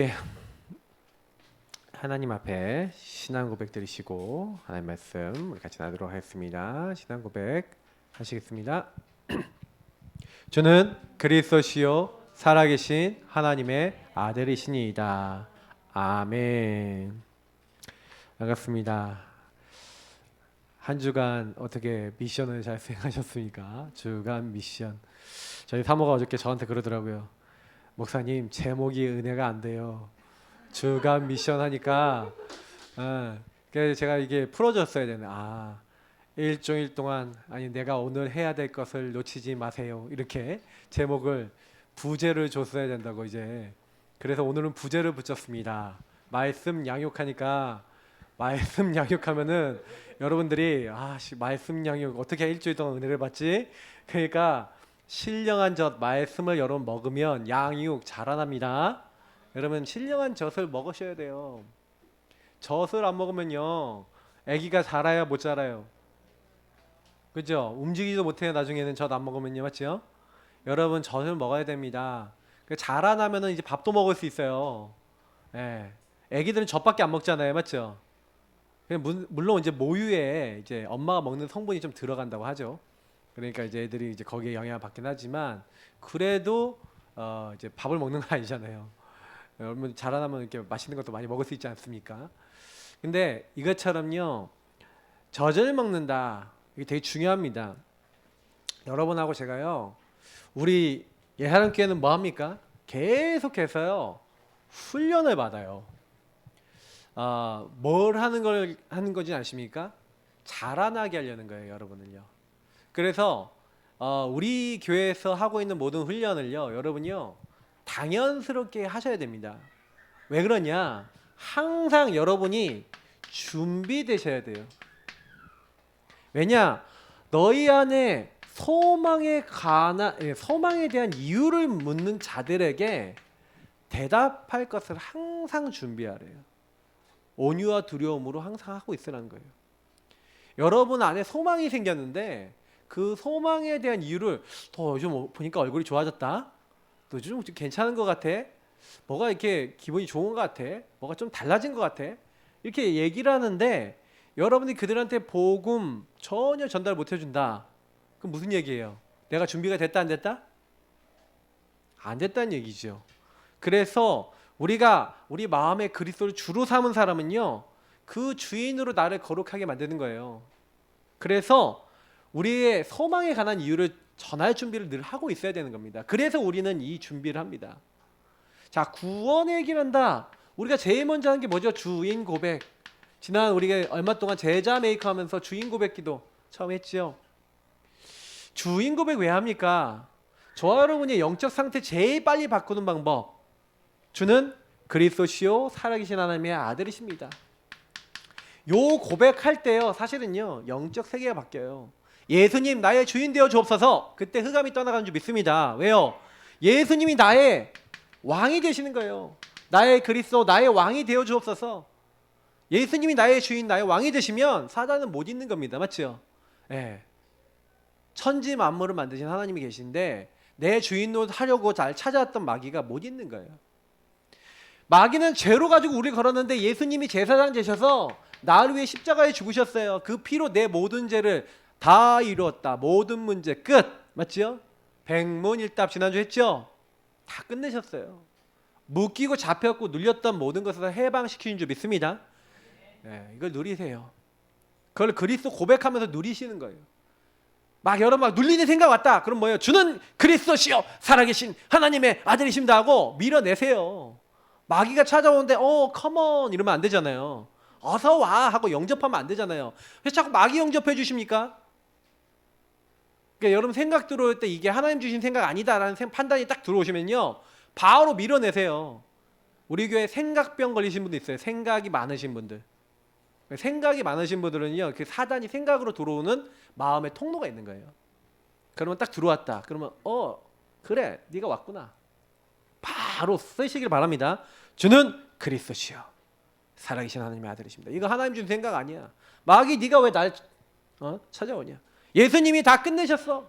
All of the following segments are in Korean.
예, 하나님 앞에 신앙 고백 드리시고 하나님 말씀 우리 같이 나누도록 하겠습니다. 신앙 고백 하시겠습니다. 저는 그리스도시요 살아계신 하나님의 아들이시니이다. 아멘. 반갑습니다. 한 주간 어떻게 미션을 잘 수행하셨습니까? 주간 미션. 저희 사모가 어저께 저한테 그러더라고요. 목사님 제목이 은혜가 안 돼요. 주간 미션 하니까 그래서 제가 이게 풀어줬어야 되네. 일주일 동안 내가 오늘 해야 될 것을 놓치지 마세요. 이렇게 제목을 부제를 줬어야 된다고 이제. 그래서 오늘은 부제를 붙였습니다. 말씀 양육하니까 말씀 양육하면은 여러분들이 말씀 양육 어떻게 일주일 동안 은혜를 받지? 그러니까 신령한 젖 말씀을 여러분 먹으면 양육 자라납니다. 여러분 신령한 젖을 먹으셔야 돼요. 젖을 안 먹으면요 아기가 자라야 못 자라요. 그죠? 움직이지도 못해요. 나중에는 젖 안 먹으면요. 맞죠? 여러분 젖을 먹어야 됩니다. 자라나면은 이제 밥도 먹을 수 있어요. 예. 아기들은 젖밖에 안 먹잖아요. 맞죠? 물론 이제 모유에 이제 엄마가 먹는 성분이 좀 들어간다고 하죠. 그러니까 이제 애들이 이제 거기에 영향을 받긴 하지만 그래도 이제 밥을 먹는 건 아니잖아요. 여러분 자라나면 이렇게 맛있는 것도 많이 먹을 수 있지 않습니까? 근데 이것처럼요 젖을 먹는다. 이게 되게 중요합니다. 여러분하고 제가요 우리 예하람교회는 뭐 합니까? 계속해서요 훈련을 받아요. 뭘 하는 건지 아십니까? 자라나게 하려는 거예요, 여러분을요. 그래서 우리 교회에서 하고 있는 모든 훈련을요, 여러분요 당연스럽게 하셔야 됩니다. 왜 그러냐? 항상 여러분이 준비되셔야 돼요. 왜냐? 너희 안에 소망에 대한 이유를 묻는 자들에게 대답할 것을 항상 준비하래요. 온유와 두려움으로 항상 하고 있으라는 거예요. 여러분 안에 소망이 생겼는데 그 소망에 대한 이유를 더 요즘 보니까 얼굴이 좋아졌다. 너 요즘 괜찮은 것 같아. 뭐가 이렇게 기분이 좋은 것 같아. 뭐가 좀 달라진 것 같아. 이렇게 얘기를 하는데 여러분이 그들한테 복음 전혀 전달 못 해준다. 그럼 무슨 얘기예요? 내가 준비가 됐다 안 됐다? 안 됐다는 얘기죠. 그래서 우리가 우리 마음에 그리스도를 주로 삼은 사람은요 그 주인으로 나를 거룩하게 만드는 거예요. 그래서 우리의 소망에 관한 이유를 전할 준비를 늘 하고 있어야 되는 겁니다. 그래서 우리는 이 준비를 합니다. 자, 구원의 얘기를 한다. 우리가 제일 먼저 하는 게 뭐죠? 주인 고백. 지난 우리가 얼마 동안 제자 메이커 하면서 주인 고백 기도 처음 했죠. 주인 고백 왜 합니까? 저와 여러분의 영적 상태 제일 빨리 바꾸는 방법. 주는 그리스도시요 살아계신 하나님의 아들이십니다. 요 고백할 때요 사실은요 영적 세계가 바뀌어요. 예수님 나의 주인 되어 주옵소서. 그때 흑암이 떠나가는 줄 믿습니다. 왜요? 예수님이 나의 왕이 되시는 거예요. 나의 그리스도 나의 왕이 되어 주옵소서. 예수님이 나의 주인 나의 왕이 되시면 사단은 못 있는 겁니다. 맞죠? 예. 천지 만물을 만드신 하나님이 계신데 내 주인으로 하려고 잘 찾아왔던 마귀가 못 있는 거예요. 마귀는 죄로 가지고 우리를 걸었는데 예수님이 제사장 되셔서 나를 위해 십자가에 죽으셨어요. 그 피로 내 모든 죄를 다 이루었다. 모든 문제 끝. 맞죠? 백문일답 지난주 했죠? 다 끝내셨어요. 묶이고 잡혔고 눌렸던 모든 것을 해방시키는 줄 믿습니다. 네, 이걸 누리세요. 그걸 그리스도 고백하면서 누리시는 거예요. 여러분 눌리는 생각 왔다. 그럼 뭐예요? 주는 그리스도시요 살아계신 하나님의 아들이십니다 하고 밀어내세요. 마귀가 찾아오는데 컴온 이러면 안 되잖아요. 어서 와 하고 영접하면 안 되잖아요. 왜 자꾸 마귀 영접해 주십니까? 그러니까 여러분 생각 들어올 때 이게 하나님 주신 생각 아니다라는 판단이 딱 들어오시면요 바로 밀어내세요. 우리 교회 생각병 걸리신 분도 있어요. 생각이 많으신 분들. 생각이 많으신 분들은요 그 사단이 생각으로 들어오는 마음의 통로가 있는 거예요. 그러면 딱 들어왔다. 그러면 그래 네가 왔구나. 바로 쓰시길 바랍니다. 주는 그리스도시요 살아계신 하나님의 아들이십니다. 이거 하나님 준 생각 아니야. 마귀 네가 왜 날 찾아오냐. 예수님이 다 끝내셨어.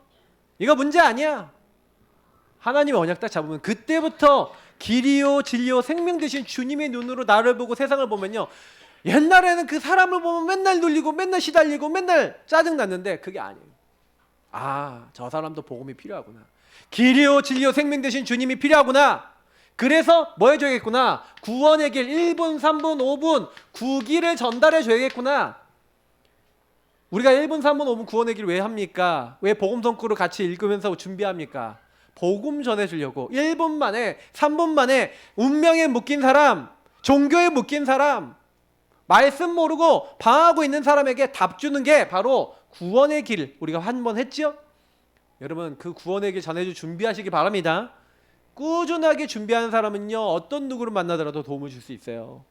이거 문제 아니야. 하나님의 언약 딱 잡으면 그때부터 길이요 진리요 생명 되신 주님의 눈으로 나를 보고 세상을 보면요, 옛날에는 그 사람을 보면 맨날 눌리고 맨날 시달리고 맨날 짜증났는데 그게 아니에요. 아, 저 사람도 복음이 필요하구나. 길이요 진리요 생명 되신 주님이 필요하구나. 그래서 뭐 해줘야겠구나. 구원의 길 1분 3분 5분 구기를 전달해 줘야겠구나. 우리가 1분 3분 5분 구원의 길 왜 합니까? 왜 복음 성구를 같이 읽으면서 준비합니까? 복음 전해주려고. 1분 만에 3분 만에 운명에 묶인 사람, 종교에 묶인 사람, 말씀 모르고 방하고 있는 사람에게 답 주는 게 바로 구원의 길, 우리가 한 번 했죠? 여러분, 그 구원의 길 전해줄 준비하시기 바랍니다. 꾸준하게 준비하는 사람은요, 어떤 누구를 만나더라도 도움을 줄 수 있어요.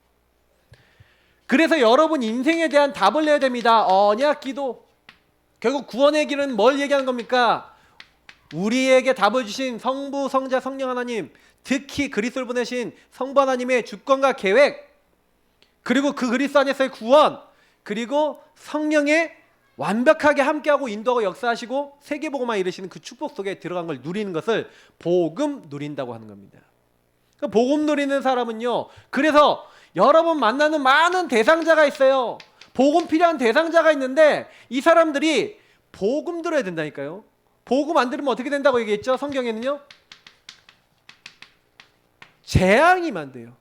그래서 여러분 인생에 대한 답을 내야 됩니다. 언약 기도. 결국 구원의 길은 뭘 얘기하는 겁니까? 우리에게 답을 주신 성부, 성자, 성령 하나님, 특히 그리스도를 보내신 성부 하나님의 주권과 계획, 그리고 그 그리스도 안에서의 구원, 그리고 성령의 완벽하게 함께하고 인도하고 역사하시고 세계복음화 이루시는 그 축복 속에 들어간 걸 누리는 것을 복음 누린다고 하는 겁니다. 복음 누리는 사람은요, 그래서 여러분 만나는 많은 대상자가 있어요. 복음 필요한 대상자가 있는데 이 사람들이 복음 들어야 된다니까요. 복음 안 들으면 어떻게 된다고 얘기했죠? 성경에는요, 재앙이 임한대요.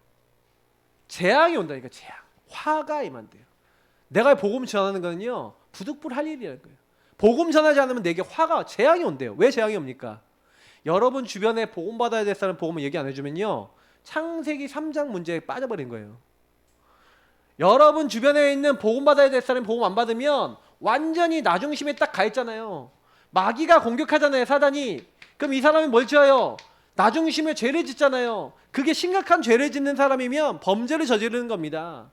재앙이 온다니까. 재앙, 화가 임한대요. 내가 복음 전하는 거는요, 부득불 할 일이라는 거예요. 복음 전하지 않으면 내게 화가, 재앙이 온대요. 왜 재앙이 옵니까? 여러분 주변에 복음 받아야 될 사람 복음을 얘기 안 해주면요, 창세기 3장 문제에 빠져버린 거예요. 여러분 주변에 있는 복음 받아야 될 사람 복음 안 받으면 완전히 나 중심에 딱 가 있잖아요. 마귀가 공격하잖아요, 사단이. 그럼 이 사람이 뭘 지어요? 나 중심에 죄를 짓잖아요. 그게 심각한 죄를 짓는 사람이면 범죄를 저지르는 겁니다.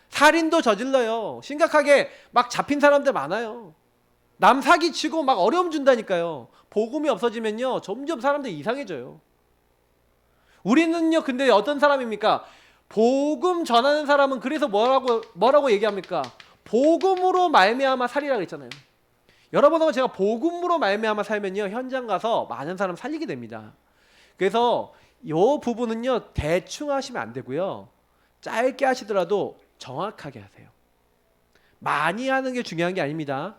살인도 저질러요. 심각하게 막 잡힌 사람들 많아요. 남 사기치고 막 어려움 준다니까요. 복음이 없어지면요, 점점 사람들이 이상해져요. 우리는요, 근데 어떤 사람입니까? 복음 전하는 사람은 그래서 뭐라고 얘기합니까? 복음으로 말미암아 살이라고 했잖아요. 여러분하고 제가 복음으로 말미암아 살면요, 현장 가서 많은 사람 살리게 됩니다. 그래서 이 부분은요, 대충 하시면 안 되고요, 짧게 하시더라도 정확하게 하세요. 많이 하는 게 중요한 게 아닙니다.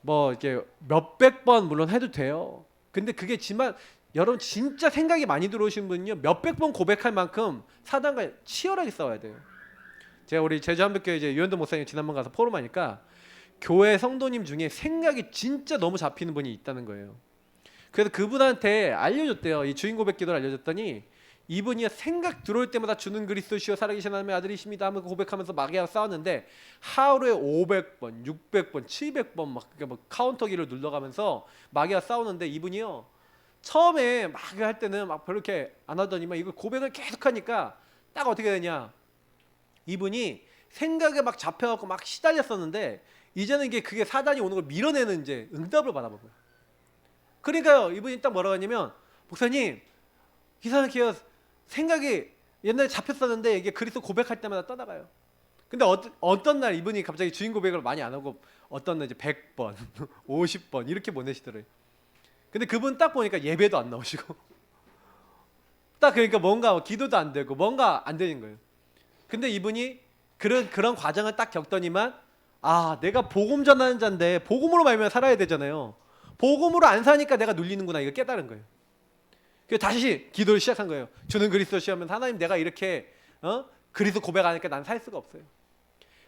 뭐 이렇게 몇백 번 물론 해도 돼요. 근데 그게 지만 여러분 진짜 생각이 많이 들어오신 분은요, 몇백 번 고백할 만큼 사단과 치열하게 싸워야 돼요. 제가 우리 제주한백교회 이제 유현도 목사님 지난번 가서 포럼하니까 교회 성도님 중에 생각이 진짜 너무 잡히는 분이 있다는 거예요. 그래서 그분한테 알려줬대요. 이 주인 고백 기도를 알려줬더니 이분이 생각 들어올 때마다 주는 그리스도시요 살아계신 하나님의 아들이십니다 하면 고백하면서 마귀하고 싸웠는데 하루에 500번, 600번, 700번 막 카운터기를 눌러가면서 마귀와 싸우는데 이분이요, 처음에 막 할 때는 막 별로 이렇게 안 하더니만 이거 고백을 계속 하니까 딱 어떻게 되냐, 이분이 생각에 막 잡혀갖고 막 시달렸었는데 이제는 이게 그게 사단이 오는 걸 밀어내는 이제 응답을 받아본 거예요. 그러니까요, 이분이 딱 뭐라고 하냐면, 목사님 이상하게요, 생각이 옛날에 잡혔었는데 이게 그리스도 고백할 때마다 떠나가요. 근데 어떤 날 이분이 갑자기 주인 고백을 많이 안 하고 어떤 날 이제 100번, 50번 이렇게 보내시더래요. 근데 그분 딱 보니까 예배도 안 나오시고 딱 그러니까 뭔가 기도도 안 되고 뭔가 안 되는 거예요. 근데 이분이 그런 과정을 딱 겪더니만, 아, 내가 복음 전하는 자인데 복음으로 말미암아 살아야 되잖아요. 복음으로 안 사니까 내가 눌리는구나, 이거 깨달은 거예요. 그래서 다시 기도를 시작한 거예요. 주는 그리스도 시하면 하나님 내가 이렇게 그리스도 고백하니까 난 살 수가 없어요.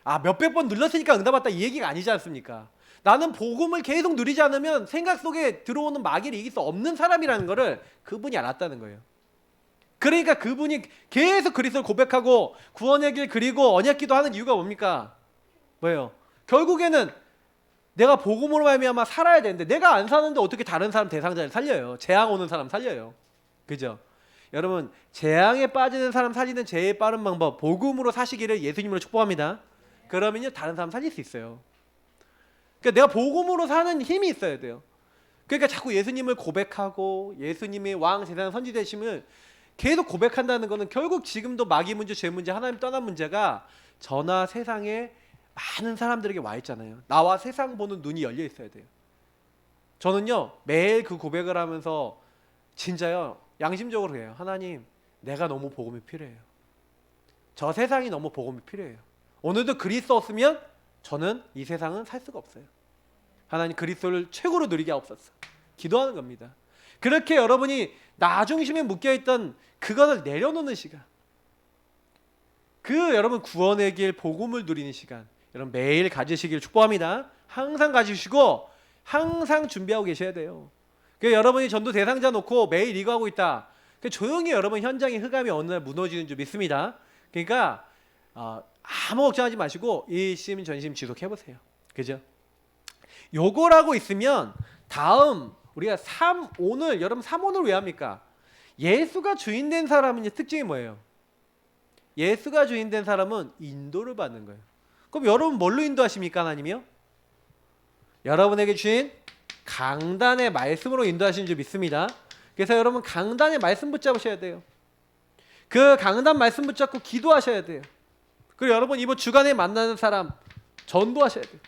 아, 몇백 번 눌렀으니까 응답 받다 이 얘기가 아니지 않습니까? 나는 복음을 계속 누리지 않으면 생각 속에 들어오는 마귀를 이길 수 없는 사람이라는 거를 그분이 알았다는 거예요. 그러니까 그분이 계속 그리스도를 고백하고 구원의 길 그리고 언약기도 하는 이유가 뭡니까? 뭐예요? 결국에는 내가 복음으로 말미암아 살아야 되는데 내가 안 사는데 어떻게 다른 사람 대상자를 살려요? 재앙 오는 사람 살려요. 그죠? 여러분, 재앙에 빠지는 사람 살리는 제일 빠른 방법, 복음으로 사시기를 예수님으로 축복합니다. 그러면요, 다른 사람 살릴 수 있어요. 그러니까 내가 복음으로 사는 힘이 있어야 돼요. 그러니까 자꾸 예수님을 고백하고 예수님의 왕 제사장 선지 되심을 계속 고백한다는 것은 결국 지금도 마귀 문제, 죄 문제, 하나님 떠난 문제가 저나 세상에 많은 사람들에게 와 있잖아요. 나와 세상 보는 눈이 열려 있어야 돼요. 저는요, 매일 그 고백을 하면서 진짜요, 양심적으로 해요. 하나님, 내가 너무 복음이 필요해요. 저 세상이 너무 복음이 필요해요. 오늘도 그리스도 없으면 저는 이 세상은 살 수가 없어요. 하나님 그리스도를 최고로 누리게 하옵소서. 기도하는 겁니다. 그렇게 여러분이 나 중심에 묶여있던 그것을 내려놓는 시간, 그 여러분 구원의 길 복음을 누리는 시간 여러분 매일 가지시길 축복합니다. 항상 가지시고 항상 준비하고 계셔야 돼요. 여러분이 전도 대상자 놓고 매일 이거 하고 있다, 조용히 여러분 현장의 흑암이 어느 날 무너지는 줄 믿습니다. 그러니까 아무 걱정하지 마시고 일심 전심 지속해보세요. 그죠? 요거라고 있으면 다음 우리가 오늘 여러분 3오늘 왜 합니까? 예수가 주인된 사람은 특징이 뭐예요? 예수가 주인된 사람은 인도를 받는 거예요. 그럼 여러분 뭘로 인도하십니까? 하나님이요? 여러분에게 주신 강단의 말씀으로 인도하시는 줄 믿습니다. 그래서 여러분 강단의 말씀 붙잡으셔야 돼요. 그 강단 말씀 붙잡고 기도하셔야 돼요. 그리고 여러분 이번 주간에 만나는 사람 전도하셔야 돼요.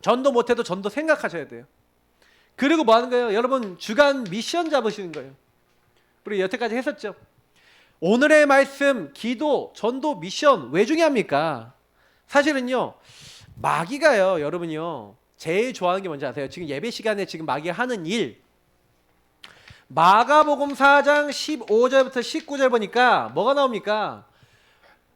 전도 못해도 전도 생각하셔야 돼요. 그리고 뭐 하는 거예요? 여러분 주간 미션 잡으시는 거예요. 우리 여태까지 했었죠. 오늘의 말씀, 기도, 전도, 미션 왜 중요합니까? 사실은요 마귀가요 여러분요 제일 좋아하는 게 뭔지 아세요? 지금 예배 시간에 지금 마귀가 하는 일, 마가복음 4장 15절부터 19절 보니까 뭐가 나옵니까?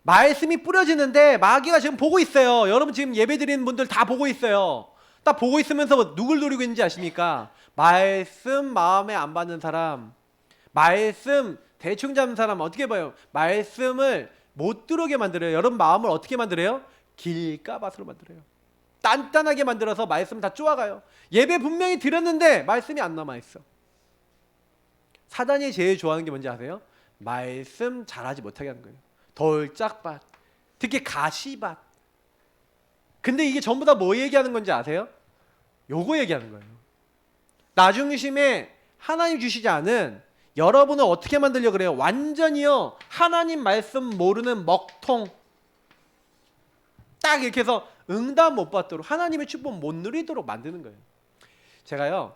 말씀이 뿌려지는데 마귀가 지금 보고 있어요. 여러분 지금 예배 드리는 분들 다 보고 있어요. 딱 보고 있으면서 누굴 노리고 있는지 아십니까? 말씀 마음에 안 받는 사람, 말씀 대충 잡는 사람 어떻게 봐요? 말씀을 못 들어오게 만들어요. 여러분 마음을 어떻게 만들어요? 길가밭으로 만들어요. 단단하게 만들어서 말씀 다 쪼아가요. 예배 분명히 드렸는데 말씀이 안 남아있어. 사단이 제일 좋아하는 게 뭔지 아세요? 말씀 잘하지 못하게 하는 거예요. 돌짝밭, 특히 가시밭. 근데 이게 전부 다 뭐 얘기하는 건지 아세요? 요거 얘기하는 거예요. 나 중심에 하나님 주시지 않은 여러분을 어떻게 만들려고 그래요? 완전히요 하나님 말씀 모르는 먹통, 딱 이렇게 해서 응답 못 받도록, 하나님의 축복 못 누리도록 만드는 거예요. 제가요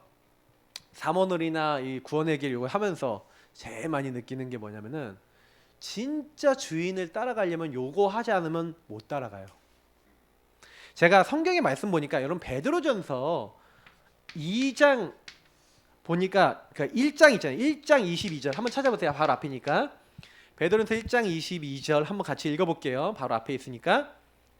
삼원을이나 이 구원의 길 이거 하면서 제일 많이 느끼는 게 뭐냐면은 진짜 주인을 따라가려면 요거 하지 않으면 못 따라가요. 제가 성경의 말씀 보니까 여러분 베드로전서 2장 보니까 그러니까 1장 있잖아요. 1장 22절 한번 찾아보세요. 바로 앞이니까. 베드로전서 1장 22절 한번 같이 읽어볼게요. 바로 앞에 있으니까.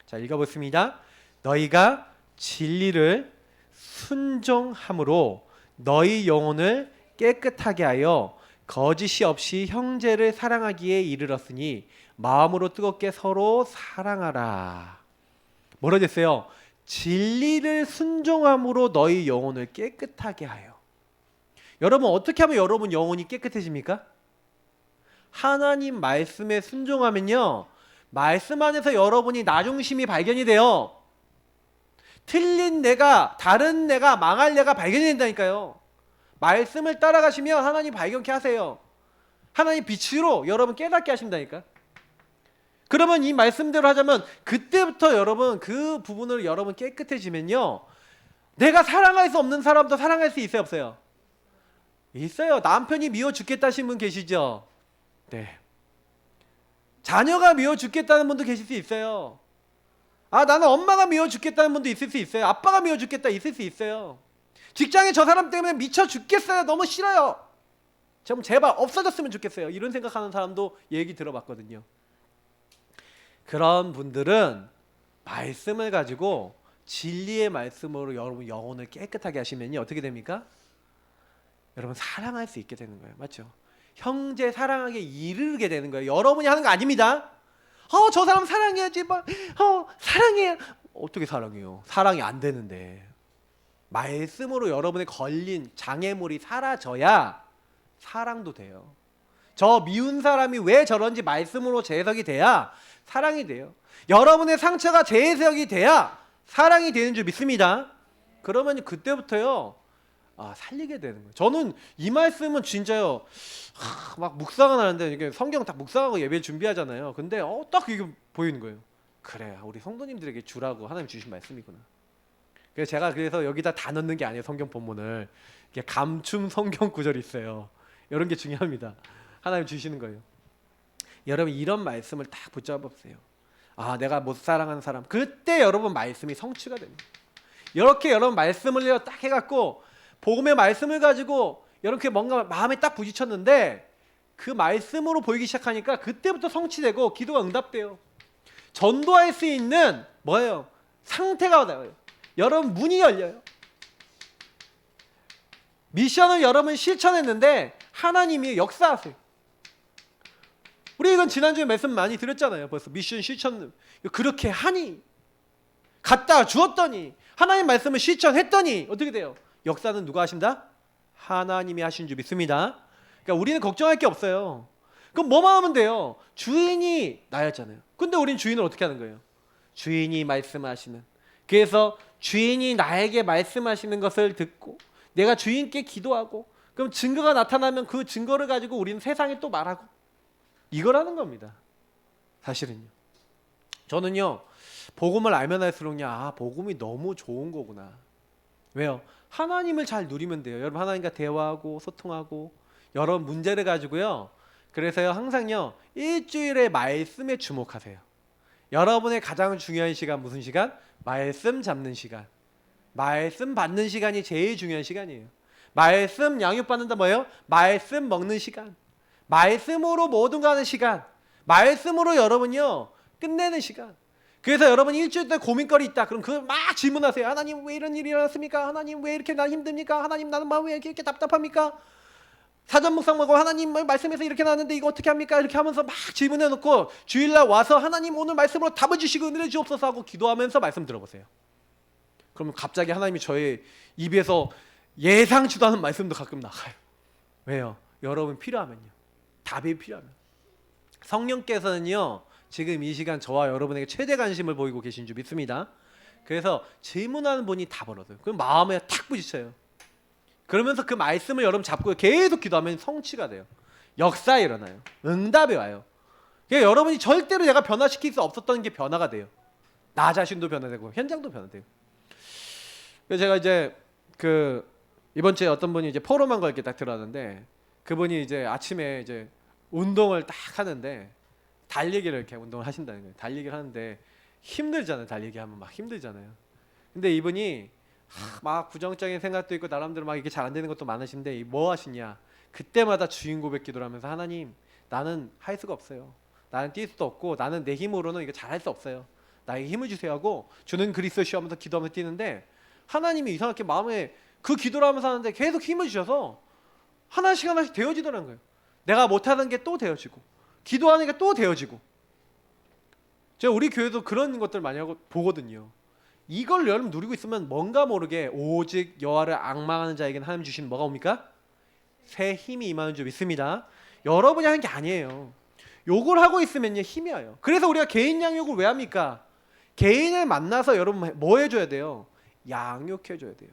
자, 읽어보겠습니다. 너희가 진리를 순종함으로 너희 영혼을 깨끗하게 하여 거짓이 없이 형제를 사랑하기에 이르렀으니 마음으로 뜨겁게 서로 사랑하라. 뭐라 됐어요? 진리를 순종함으로 너희 영혼을 깨끗하게 하여. 여러분 어떻게 하면 여러분 영혼이 깨끗해집니까? 하나님 말씀에 순종하면요 말씀 안에서 여러분이 나 중심이 발견이 돼요. 틀린 내가, 다른 내가, 망할 내가 발견이 된다니까요. 말씀을 따라가시면 하나님 발견케 하세요. 하나님 빛으로 여러분 깨닫게 하신다니까. 그러면 이 말씀대로 하자면 그때부터 여러분 그 부분을 여러분 깨끗해지면요 내가 사랑할 수 없는 사람도 사랑할 수 있어요 없어요? 있어요. 남편이 미워 죽겠다 하신 분 계시죠? 네. 자녀가 미워 죽겠다는 분도 계실 수 있어요. 나는 엄마가 미워 죽겠다는 분도 있을 수 있어요. 아빠가 미워 죽겠다 있을 수 있어요. 직장에 저 사람 때문에 미쳐 죽겠어요. 너무 싫어요. 제발 없어졌으면 좋겠어요. 이런 생각하는 사람도 얘기 들어봤거든요. 그런 분들은 말씀을 가지고 진리의 말씀으로 여러분 영혼을 깨끗하게 하시면요 어떻게 됩니까? 여러분 사랑할 수 있게 되는 거예요. 맞죠? 형제 사랑하게 이르게 되는 거예요. 여러분이 하는 거 아닙니다. 저 사람 사랑해야지. 사랑해. 어떻게 사랑해요? 사랑이 안 되는데. 말씀으로 여러분의 걸린 장애물이 사라져야 사랑도 돼요. 저 미운 사람이 왜 저런지 말씀으로 재해석이 돼야 사랑이 돼요. 여러분의 상처가 재해석이 돼야 사랑이 되는 줄 믿습니다. 그러면 그때부터요 살리게 되는 거예요. 저는 이 말씀은 진짜요 막 묵상을 하는데 이게 성경 딱 묵상하고 예배 준비하잖아요. 근데 딱 이게 보이는 거예요. 그래 우리 성도님들에게 주라고 하나님 주신 말씀이구나. 그래서 제가 여기다 다 넣는 게 아니에요. 성경 본문을 이게 감춤 성경 구절이 있어요. 이런 게 중요합니다. 하나님 주시는 거예요. 여러분 이런 말씀을 딱 붙잡아 보세요. 아, 내가 못 사랑하는 사람. 그때 여러분 말씀이 성취가 됩니다. 이렇게 여러분 말씀을 딱 해갖고 복음의 말씀을 가지고 이렇게 뭔가 마음에 딱 부딪혔는데 그 말씀으로 보이기 시작하니까 그때부터 성취되고 기도가 응답돼요. 전도할 수 있는 뭐예요? 상태가 나와요. 여러분 문이 열려요. 미션을 여러분 실천했는데 하나님이 역사하세요. 우리 이건 지난주에 말씀 많이 드렸잖아요. 벌써 미션 실천 그렇게 하니 갖다 주었더니 하나님 말씀을 실천했더니 어떻게 돼요? 역사는 누가 하신다? 하나님이 하신 줄 믿습니다. 그러니까 우리는 걱정할 게 없어요. 그럼 뭐만 하면 돼요? 주인이 나였잖아요. 근데 우린 주인을 어떻게 하는 거예요? 주인이 말씀하시는. 그래서 주인이 나에게 말씀하시는 것을 듣고 내가 주인께 기도하고 그럼 증거가 나타나면 그 증거를 가지고 우리는 세상에 또 말하고 이거라는 겁니다. 사실은요. 저는요. 복음을 알면 할수록요. 아, 복음이 너무 좋은 거구나. 왜요? 하나님을 잘 누리면 돼요. 여러분 하나님과 대화하고 소통하고 여러 문제를 가지고요. 그래서요. 항상요. 일주일의 말씀에 주목하세요. 여러분의 가장 중요한 시간 무슨 시간? 말씀 잡는 시간. 말씀 받는 시간이 제일 중요한 시간이에요. 말씀 양육받는다 뭐예요? 말씀 먹는 시간. 말씀으로 모든 거 하는 시간. 말씀으로 여러분요. 끝내는 시간. 그래서 여러분 일주일 동안 고민거리 있다. 그럼 그걸 막 질문하세요. 하나님 왜 이런 일이 일어났습니까? 하나님 왜 이렇게 난 힘듭니까? 하나님 나는 마음이 왜 이렇게 답답합니까? 사전 묵상하고 하나님 말씀에서 이렇게 나왔는데 이거 어떻게 합니까? 이렇게 하면서 막 질문해놓고 주일날 와서 하나님 오늘 말씀으로 답을 주시고 은혜를 주옵소서 하고 기도하면서 말씀 들어보세요. 그러면 갑자기 하나님이 저의 입에서 예상치도 않은 말씀도 가끔 나가요. 왜요? 여러분 필요하면요. 답이 필요하면. 성령께서는요. 지금 이 시간 저와 여러분에게 최대 관심을 보이고 계신 줄 믿습니다. 그래서 질문하는 분이 답을 얻어요. 그럼 마음에 탁 부딪혀요. 그러면서 그 말씀을 여러분 잡고 계속 기도하면 성취가 돼요. 역사 일어나요. 응답이 와요. 그러니까 여러분이 절대로 내가 변화시킬 수 없었던 게 변화가 돼요. 나 자신도 변화되고 현장도 변화되고. 그래서 제가 이제 그 이번 주에 어떤 분이 이제 포럼한 걸 이렇게 딱 들었는데 그분이 이제 아침에 이제 운동을 딱 하는데 달리기를 이렇게 운동을 하신다는 거예요. 달리기를 하는데 힘들잖아요. 달리기 하면 막 힘들잖아요. 근데 이분이 막 부정적인 생각도 있고 나름대로 막 이게 잘 안 되는 것도 많으신데 뭐 하시냐? 그때마다 주인 고백 기도를 하면서 하나님 나는 할 수가 없어요. 나는 뛸 수도 없고 나는 내 힘으로는 이거 잘할 수 없어요. 나에게 힘을 주세요 하고 주는 그리스도 시하면서 기도하면서 뛰는데 하나님이 이상하게 마음에 그 기도를 하면서 하는데 계속 힘을 주셔서 하나씩 하나씩 되어지더라는 거예요. 내가 못하는 게 또 되어지고 기도하는 게 또 되어지고. 제가 우리 교회도 그런 것들 많이 하고 보거든요. 이걸 여러분 누리고 있으면 뭔가 모르게 오직 여호와를 앙망하는 자에게는 하나님 주시는 뭐가 옵니까? 새 힘이 임하는 줄 믿습니다. 여러분이 하는 게 아니에요. 요걸 하고 있으면요 힘이 와요. 그래서 우리가 개인 양육을 왜 합니까? 개인을 만나서 여러분 뭐 해줘야 돼요? 양육해줘야 돼요.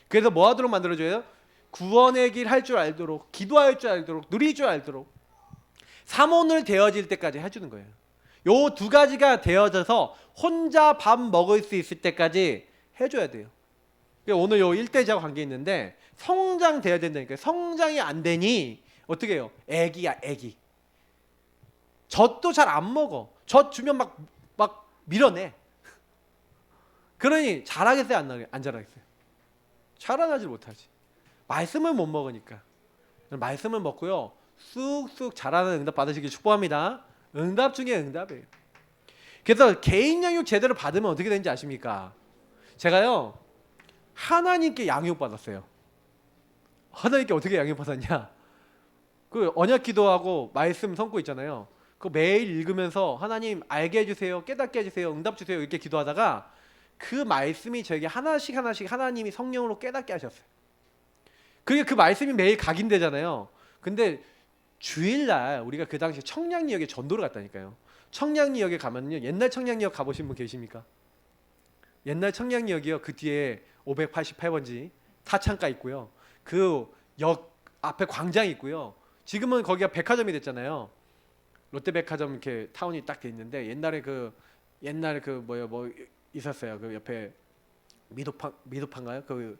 그래서 뭐 하도록 만들어줘요? 구원의 길 할 줄 알도록, 기도할 줄 알도록, 누릴 줄 알도록 사모늘 되어질 때까지 해주는 거예요. 요 두 가지가 되어져서 혼자 밥 먹을 수 있을 때까지 해줘야 돼요. 오늘 요 일대자와 관계 있는데 성장돼야 된다니까요. 성장이 안 되니 어떻게 해요? 애기야 애기. 젖도 잘 안 먹어. 젖 주면 막 밀어내. 그러니 자라겠어요? 안 자라겠어요? 자라나지 못하지. 말씀을 못 먹으니까. 말씀을 먹고요. 쑥쑥 자라는 응답 받으시길 축복합니다. 응답 중에 응답이에요. 그래서 개인 양육 제대로 받으면 어떻게 되는지 아십니까? 제가요 하나님께 양육 받았어요. 하나님께 어떻게 양육 받았냐? 그 언약 기도하고 말씀 성고 있잖아요. 그 매일 읽으면서 하나님 알게 해주세요, 깨닫게 해주세요, 응답 주세요 이렇게 기도하다가 그 말씀이 저에게 하나씩 하나님이 성령으로 깨닫게 하셨어요. 그게 그 말씀이 매일 각인되잖아요. 근데 주일날 우리가 그 당시에 청량리역에 전도를 갔다니까요. 청량리역에 가면요. 옛날 청량리역 가보신 분 계십니까? 옛날 청량리역이요. 그 뒤에 588번지 타창가 있고요. 그 역 앞에 광장이 있고요. 지금은 거기가 백화점이 됐잖아요. 롯데백화점 이렇게 타운이 딱 돼 있는데 옛날에 그 뭐 있었어요. 그 옆에 미도파인가요? 그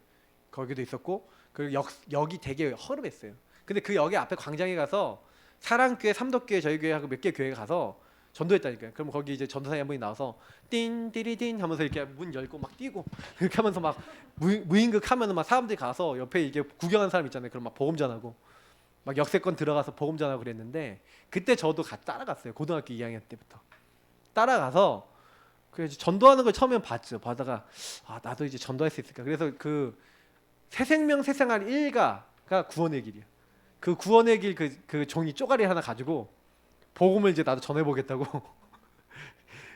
거기도 있었고 그 역이 되게 허름했어요. 근데 그 역의 앞에 광장에 가서 사랑교회, 삼덕교회, 저희 교회하고 몇 개 교회 가서 전도했다니까요. 그럼 거기 이제 전도사님 한 분이 나와서 띵 띠리띵 하면서 이렇게 문 열고 막 뛰고 이렇게 하면서 막 무임극 하면은 막 사람들이 가서 옆에 이게 구경하는 사람 있잖아요. 그럼 막 복음 전하고 막 역세권 들어가서 복음 전하고 그랬는데 그때 저도 같이 따라갔어요. 고등학교 2학년 때부터 따라가서 그 전도하는 걸 처음엔 봤죠. 보다가 아 나도 이제 전도할 수 있을까. 그래서 그 새생명 새생활 1가가 구원의 길이야. 그 구원의 길 그 종이 쪼가리 하나 가지고 복음을 이제 나도 전해보겠다고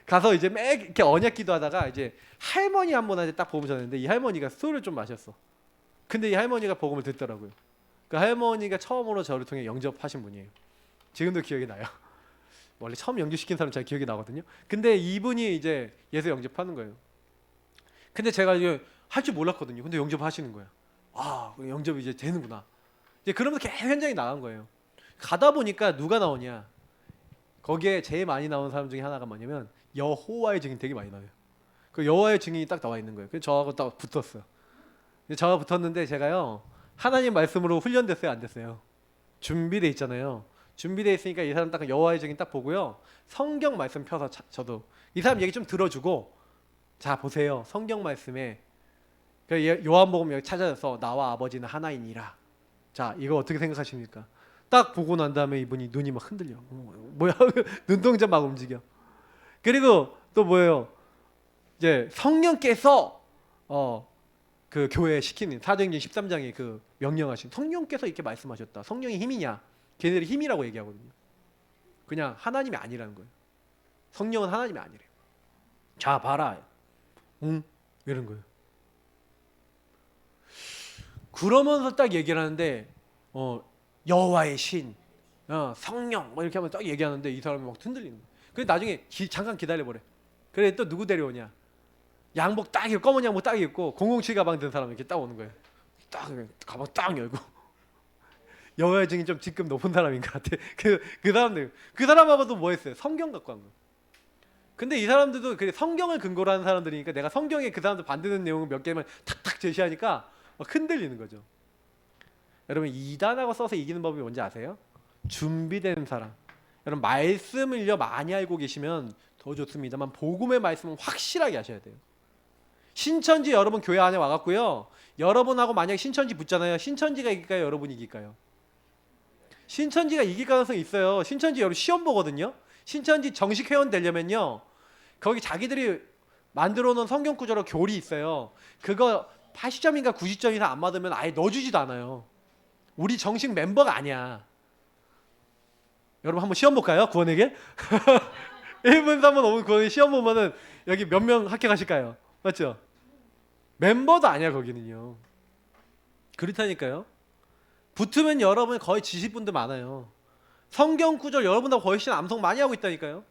가서 이제 매 이렇게 언약 기도하다가 이제 할머니 한 분한테 딱 복음 전했는데 이 할머니가 술을 좀 마셨어. 근데 이 할머니가 복음을 듣더라고요. 그 할머니가 처음으로 저를 통해 영접하신 분이에요. 지금도 기억이 나요. 원래 처음 영접시킨 사람 잘 기억이 나거든요. 근데 이분이 이제 예수 영접하는 거예요. 근데 제가 이제 할 줄 몰랐거든요. 근데 영접하시는 거예요. 아, 영접이 이제 되는구나. 이제 그러면서 계속 현장에 나간 거예요. 가다 보니까 누가 나오냐? 거기에 제일 많이 나오는 사람 중에 하나가 뭐냐면 여호와의 증인 되게 많이 나와요. 그 여호와의 증인이 딱 나와 있는 거예요. 그래서 저하고 딱 붙었어요. 저하고 붙었는데 제가요 하나님 말씀으로 훈련됐어요, 안 됐어요? 준비돼 있잖아요. 준비돼 있으니까 이 사람 딱 여호와의 증인 딱 보고요. 성경 말씀 펴서 저도 이 사람 얘기 좀 들어주고 자 보세요. 성경 말씀에 요한복음 여기 찾아서 나와 아버지는 하나이니라. 자 이거 어떻게 생각하십니까? 딱 보고 난 다음에 이분이 눈이 막 흔들려. 뭐야? 눈동자 막 움직여. 그리고 또 뭐예요? 이제 성령께서 그 교회에 시키는 사도행전 13장에 그 명령하신 성령께서 이렇게 말씀하셨다. 성령이 힘이냐? 걔네들이 힘이라고 얘기하거든요. 그냥 하나님이 아니라는 거예요. 성령은 하나님이 아니래요. 자 봐라. 응? 이런 거예요. 그러면서 딱 얘기를 하는데 여호와의 신, 성령 뭐 이렇게 하면 딱 얘기하는데 이 사람이 막 흔들리는 거예요. 그래서 나중에 잠깐 기다려보래. 그래 또 누구 데려오냐? 양복 딱 입고 검은 양복 딱 입고 007 가방 든 사람 이렇게 딱 오는 거예요. 딱 가방 딱 열고 여호와의 증인 좀 직급 높은 사람인 것 같아. 그 사람들 그 사람하고도 뭐 했어요? 성경 갖고 한 거예요. 근데 이 사람들도 그 성경을 근거로 하는 사람들이니까 내가 성경에 그 사람들 반대되는 내용을 몇 개만 탁탁 제시하니까 막 흔들리는 거죠. 여러분 이단하고 써서 이기는 법이 뭔지 아세요? 준비된 사람. 여러분 말씀을요 많이 알고 계시면 더 좋습니다만 복음의 말씀은 확실하게 하셔야 돼요. 신천지 여러분 교회 안에 와갖고요. 여러분하고 만약에 신천지 붙잖아요. 신천지가 이길까요? 여러분이 이길까요? 신천지가 이길 가능성이 있어요. 신천지 여러분 시험 보거든요. 신천지 정식 회원 되려면요. 거기 자기들이 만들어 놓은 성경 구절로 교리 있어요. 그거 80점인가 90점 이상 안 받으면 아예 넣어주지도 않아요. 우리 정식 멤버가 아니야. 여러분 한번 시험 볼까요? 구원에게? 1분 3분 5분 구원에게 시험 보면은 여기 몇 명 합격하실까요? 맞죠? 멤버도 아니야 거기는요. 그렇다니까요. 붙으면 여러분 거의 지식분들 많아요. 성경 구절 여러분보다 훨씬 암송 많이 하고 있다니까요.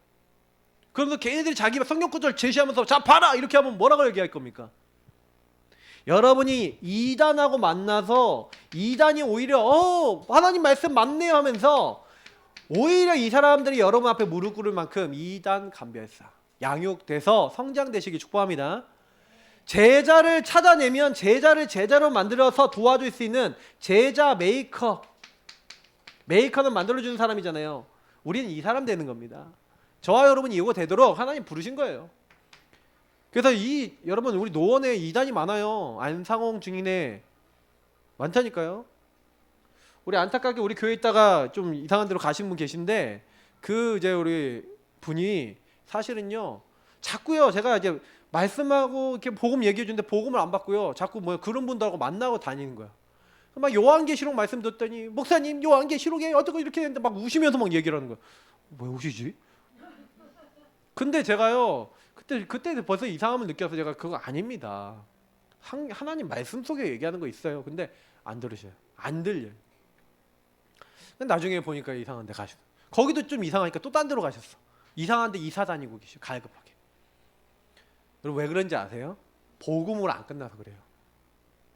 그러면서 걔네들이 자기 성경 구절 제시하면서 자 봐라 이렇게 하면 뭐라고 얘기할 겁니까? 여러분이 이단하고 만나서 이단이 오히려 하나님 말씀 맞네요 하면서 오히려 이 사람들이 여러분 앞에 무릎 꿇을 만큼 이단 감별사 양육돼서 성장되시기 축복합니다. 제자를 찾아내면 제자를 제자로 만들어서 도와줄 수 있는 제자 메이커는 만들어주는 사람이잖아요. 우리는 이 사람 되는 겁니다. 저와 여러분이 이거 되도록 하나님 부르신 거예요. 그래서 여러분 우리 노원에 이단이 많아요. 안상홍 증인에 많다니까요. 우리 안타깝게 우리 교회 있다가 좀 이상한 데로 가신 분 계신데 그 이제 우리 분이 사실은요 자꾸요 제가 이제 말씀하고 이렇게 복음 얘기해 주는데 복음을 안 받고요 자꾸 뭐 그런 분들하고 만나고 다니는 거야. 막 요한계시록 말씀 듣더니 목사님 요한계시록에 어떻게 이렇게 했는데 막 우시면서 막 얘기를 하는 거야. 왜 우시지? 근데 제가요 그때 벌써 이상함을 느껴서 제가 그거 아닙니다. 하나님 말씀 속에 얘기하는 거 있어요. 근데 안 들으셔요. 안 들려요. 근데 나중에 보니까 이상한 데 가셨어. 거기도 좀 이상하니까 또 딴 데로 가셨어. 이상한데 이사 다니고 계셔. 갈급하게. 여러분 왜 그런지 아세요? 복음으로 안 끝나서 그래요.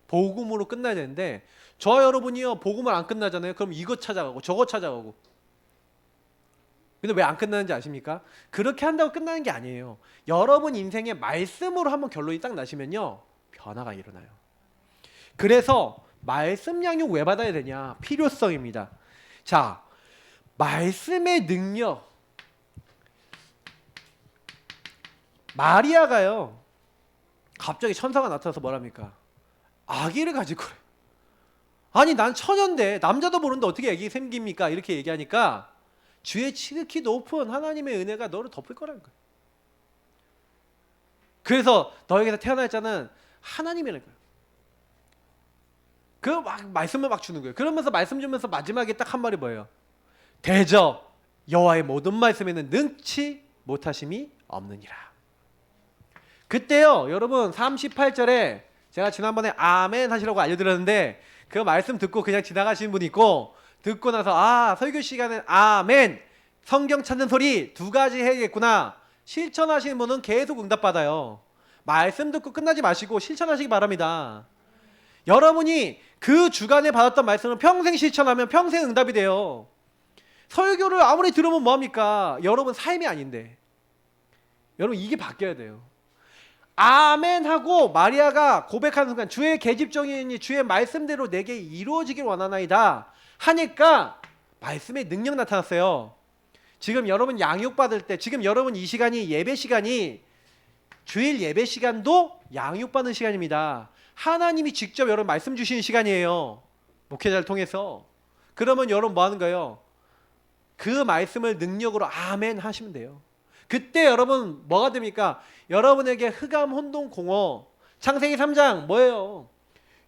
복음으로 끝나야 되는데 저 여러분이요 복음을 안 끝나잖아요. 그럼 이거 찾아가고 저거 찾아가고. 근데 왜 안 끝나는지 아십니까? 그렇게 한다고 끝나는 게 아니에요. 여러분 인생의 말씀으로 한번 결론이 딱 나시면요 변화가 일어나요. 그래서 말씀 양육 왜 받아야 되냐? 필요성입니다. 자, 말씀의 능력. 마리아가요, 갑자기 천사가 나타나서 뭐랍니까? 아기를 가지고 그래. 아니 난 처녀인데 남자도 모르는데 어떻게 아기 생깁니까? 이렇게 얘기하니까 주의 지극히 높은 하나님의 은혜가 너를 덮을 거라는 거예요. 그래서 너에게서 태어날 자는 하나님이라는 거예요. 그 막 말씀을 막 주는 거예요. 그러면서 말씀 주면서 마지막에 딱 한 말이 뭐예요? 대저 여호와의 모든 말씀에는 능치 못하심이 없느니라. 그때요 여러분 38절에 제가 지난번에 아멘 하시라고 알려드렸는데 그 말씀 듣고 그냥 지나가시는 분이 있고, 듣고 나서 설교 시간엔 아멘 성경 찾는 소리 두 가지 해야겠구나 실천하시는 분은 계속 응답받아요. 말씀 듣고 끝나지 마시고 실천하시기 바랍니다. 여러분이 그 주간에 받았던 말씀을 평생 실천하면 평생 응답이 돼요. 설교를 아무리 들으면 뭐합니까? 여러분 삶이 아닌데. 여러분 이게 바뀌어야 돼요. 아멘 하고 마리아가 고백하는 순간 주의 계집종이니 주의 말씀대로 내게 이루어지길 원하나이다 하니까 말씀의 능력 나타났어요. 지금 여러분 양육 받을 때, 지금 여러분 이 시간이 예배 시간이 주일 예배 시간도 양육 받는 시간입니다. 하나님이 직접 여러분 말씀 주시는 시간이에요. 목회자를 통해서. 그러면 여러분 뭐 하는 거예요? 그 말씀을 능력으로 아멘 하시면 돼요. 그때 여러분 뭐가 됩니까? 여러분에게 흑암 혼돈 공허. 창세기 3장 뭐예요?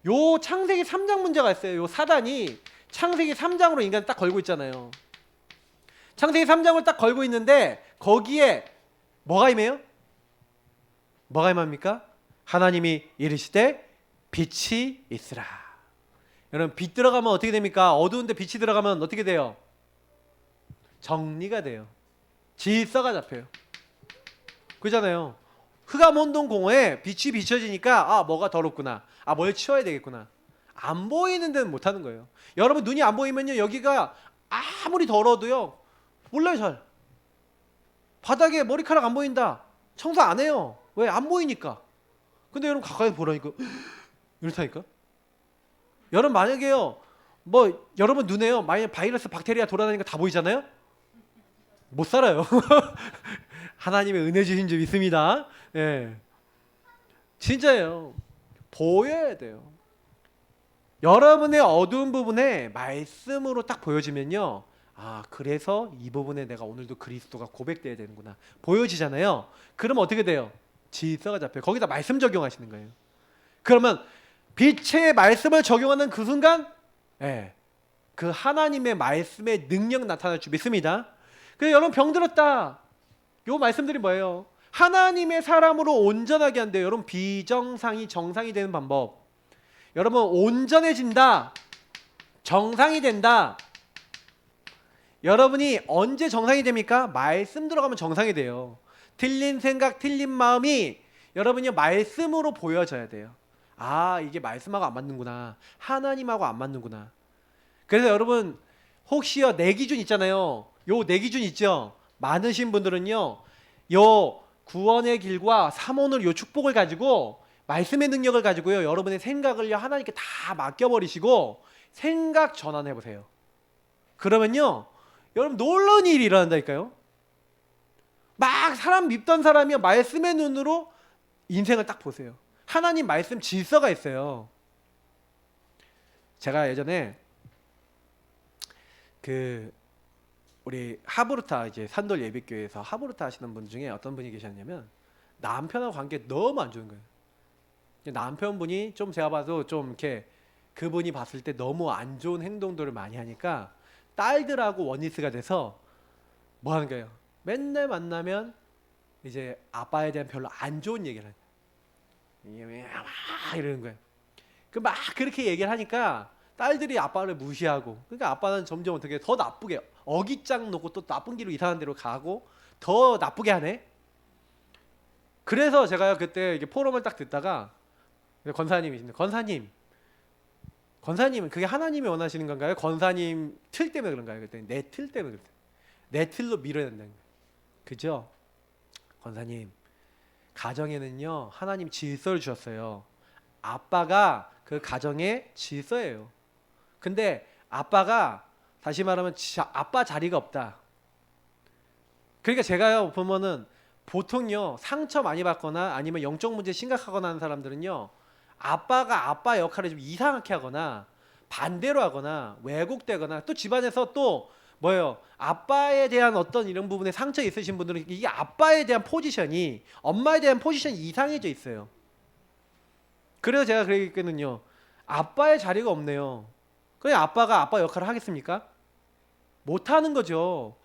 요 창세기 3장 문제가 있어요. 요 사단이 창세기 3장으로 인간을 딱 걸고 있잖아요. 창세기 3장을 딱 걸고 있는데 거기에 뭐가 임해요? 뭐가 임합니까? 하나님이 이르시되 빛이 있으라. 여러분 빛 들어가면 어떻게 됩니까? 어두운데 빛이 들어가면 어떻게 돼요? 정리가 돼요. 질서가 잡혀요. 그잖아요. 흑암 혼돈 공허에 빛이 비춰지니까 뭐가 더럽구나, 뭘 치워야 되겠구나. 안 보이는 데는 못하는 거예요. 여러분 눈이 안 보이면요 여기가 아무리 더러워도요 몰라요. 잘 바닥에 머리카락 안 보인다 청소 안 해요. 왜? 안 보이니까. 근데 여러분 가까이 보라니까 이렇다니까. 여러분 만약에요 여러분 눈에요 만약 바이러스 박테리아 돌아다니는 거 다 보이잖아요. 못 살아요. 하나님의 은혜 주신 줄 믿습니다. 예, 진짜예요. 보여야 돼요. 여러분의 어두운 부분에 말씀으로 딱 보여지면요, 그래서 이 부분에 내가 오늘도 그리스도가 고백돼야 되는구나 보여지잖아요. 그러면 어떻게 돼요? 질서가 잡혀요. 거기다 말씀 적용하시는 거예요. 그러면 빛의 말씀을 적용하는 그 순간 그 하나님의 말씀의 능력 나타날 줄 믿습니다. 그래서 여러분 병들었다, 요 말씀들이 뭐예요? 하나님의 사람으로 온전하게 한대요. 여러분 비정상이 정상이 되는 방법. 여러분 온전해진다, 정상이 된다. 여러분이 언제 정상이 됩니까? 말씀 들어가면 정상이 돼요. 틀린 생각, 틀린 마음이 여러분이 말씀으로 보여져야 돼요. 이게 말씀하고 안 맞는구나, 하나님하고 안 맞는구나. 그래서 여러분 혹시요 내 기준 있잖아요. 요 내 기준 있죠? 많으신 분들은요 요 구원의 길과 삼원을 요 축복을 가지고 말씀의 능력을 가지고요 여러분의 생각을요 하나님께 다 맡겨버리시고 생각 전환해 보세요. 그러면요 여러분 놀라운 일이 일어난다니까요. 막 사람 밉던 사람이요 말씀의 눈으로 인생을 딱 보세요. 하나님 말씀 질서가 있어요. 제가 예전에 우리 하브르타 이제 산돌 예비교회에서 하브르타 하시는 분 중에 어떤 분이 계셨냐면 남편하고 관계 너무 안 좋은 거예요. 남편분이 좀 제가 봐도 좀 이렇게 그분이 봤을 때 너무 안 좋은 행동들을 많이 하니까 딸들하고 원니스가 돼서 뭐 하는 거예요? 맨날 만나면 이제 아빠에 대한 별로 안 좋은 얘기를 해요. 막 이러는 거예요. 막 그렇게 얘기를 하니까 딸들이 아빠를 무시하고, 그러니까 아빠는 점점 어떻게 더 나쁘게 어깃장 놓고 또 나쁜 길로 이상한 데로 가고 더 나쁘게 하네. 그래서 제가 그때 이게 포럼을 딱 듣다가 권사님이 있는데, 권사님은 그게 하나님이 원하시는 건가요? 권사님 틀 때문에 그런가요? 그랬더니 내 틀 때문에 그랬어요. 내 틀로 밀어야 된다는 거예요. 그죠? 권사님, 가정에는요 하나님 질서를 주셨어요. 아빠가 그 가정의 질서예요. 근데 아빠가 다시 말하면 아빠 자리가 없다. 그러니까 제가요 보면은 보통요 상처 많이 받거나 아니면 영적 문제 심각하거나 하는 사람들은요 아빠가 아빠 역할을 좀 이상하게 하거나 반대로 하거나 왜곡되거나 또 집안에서 또 뭐예요 아빠에 대한 어떤 이런 부분에 상처 있으신 분들은 이게 아빠에 대한 포지션이 엄마에 대한 포지션이 이상해져 있어요. 그래서 제가 그랬거든요. 아빠의 자리가 없네요. 그냥 아빠가 아빠 역할을 하겠습니까? 못하는 거죠.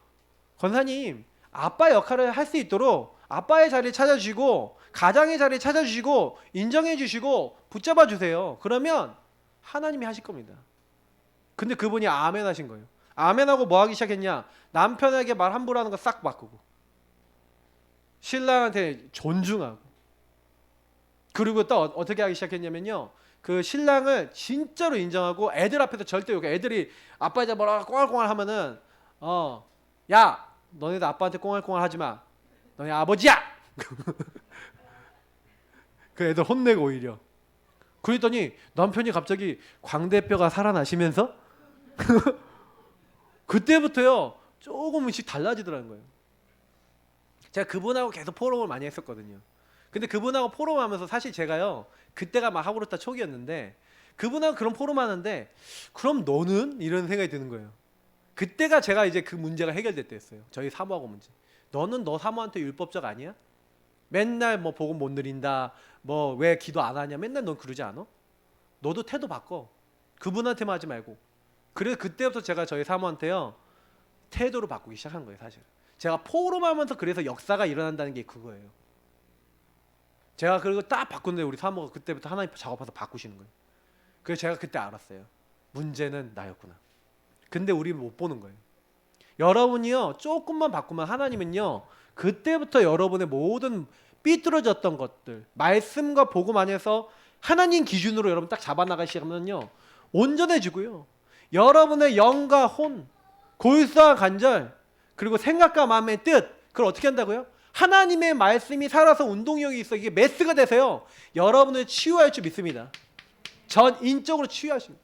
권사님 아빠 역할을 할 수 있도록 아빠의 자리를 찾아주시고 가장의 자리를 찾아주시고 인정해 주시고 붙잡아 주세요. 그러면 하나님이 하실 겁니다. 근데 그분이 아멘 하신 거예요. 아멘 하고 뭐 하기 시작했냐? 남편에게 말 함부로 하는 거 싹 바꾸고 신랑한테 존중하고 그리고 또 어떻게 하기 시작했냐면요. 그 신랑을 진짜로 인정하고 애들 앞에서 절대 욕. 애들이 아빠 이제 뭐라고 꽁알꽁알 하면은 야 너네들 아빠한테 꽁알꽁알 하지 마. 너네 아버지야. 그 애들 혼내고 오히려. 그랬더니 남편이 갑자기 광대뼈가 살아나시면서 그때부터요 조금씩 달라지더라는 거예요. 제가 그분하고 계속 포럼을 많이 했었거든요. 근데 그분하고 포럼하면서 사실 제가요 그때가 막 하구르타 초기였는데 그분하고 그런 포럼하는데 그럼 너는? 이런 생각이 드는 거예요. 그때가 제가 이제 그 문제가 해결됐댔어요. 저희 사모하고 문제. 너는 너 사모한테 율법적 아니야? 맨날 뭐 복음 못 누린다. 뭐 왜 기도 안 하냐. 맨날 넌 그러지 않아? 너도 태도 바꿔. 그분한테만 하지 말고. 그래서 그때부터 제가 저희 사모한테요 태도를 바꾸기 시작한 거예요. 사실 제가 포럼하면서 그래서 역사가 일어난다는 게 그거예요. 제가 그리고 딱 바꾼데 우리 사모가 그때부터 하나님 작업해서 바꾸시는 거예요. 그래서 제가 그때 알았어요. 문제는 나였구나. 근데 우리는 못 보는 거예요. 여러분이요 조금만 바꾸면 하나님은요 그때부터 여러분의 모든 삐뚤어졌던 것들 말씀과 복음 안에서 하나님 기준으로 여러분 딱 잡아나가기 시작하면요 온전해지고요 여러분의 영과 혼 골수와 간절 그리고 생각과 마음의 뜻 그걸 어떻게 한다고요? 하나님의 말씀이 살아서 운동력이 있어 이게 메스가 돼서요 여러분을 치유할 줄 믿습니다. 전 인적으로 치유하십니다.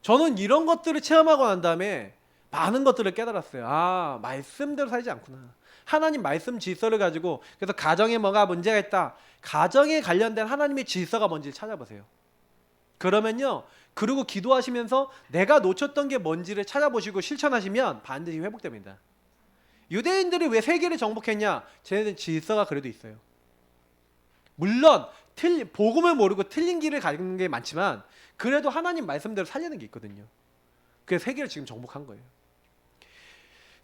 저는 이런 것들을 체험하고 난 다음에 많은 것들을 깨달았어요. 아 말씀대로 살지 않구나. 하나님 말씀 질서를 가지고 그래서 가정에 뭐가 문제가 있다. 가정에 관련된 하나님의 질서가 뭔지 찾아보세요. 그러면요 그리고 기도하시면서 내가 놓쳤던 게 뭔지를 찾아보시고 실천하시면 반드시 회복됩니다. 유대인들이 왜 세계를 정복했냐? 쟤네들 질서가 그래도 있어요. 물론 복음을 모르고 틀린 길을 가는 게 많지만 그래도 하나님 말씀대로 살려는 게 있거든요. 그래서 세계를 지금 정복한 거예요.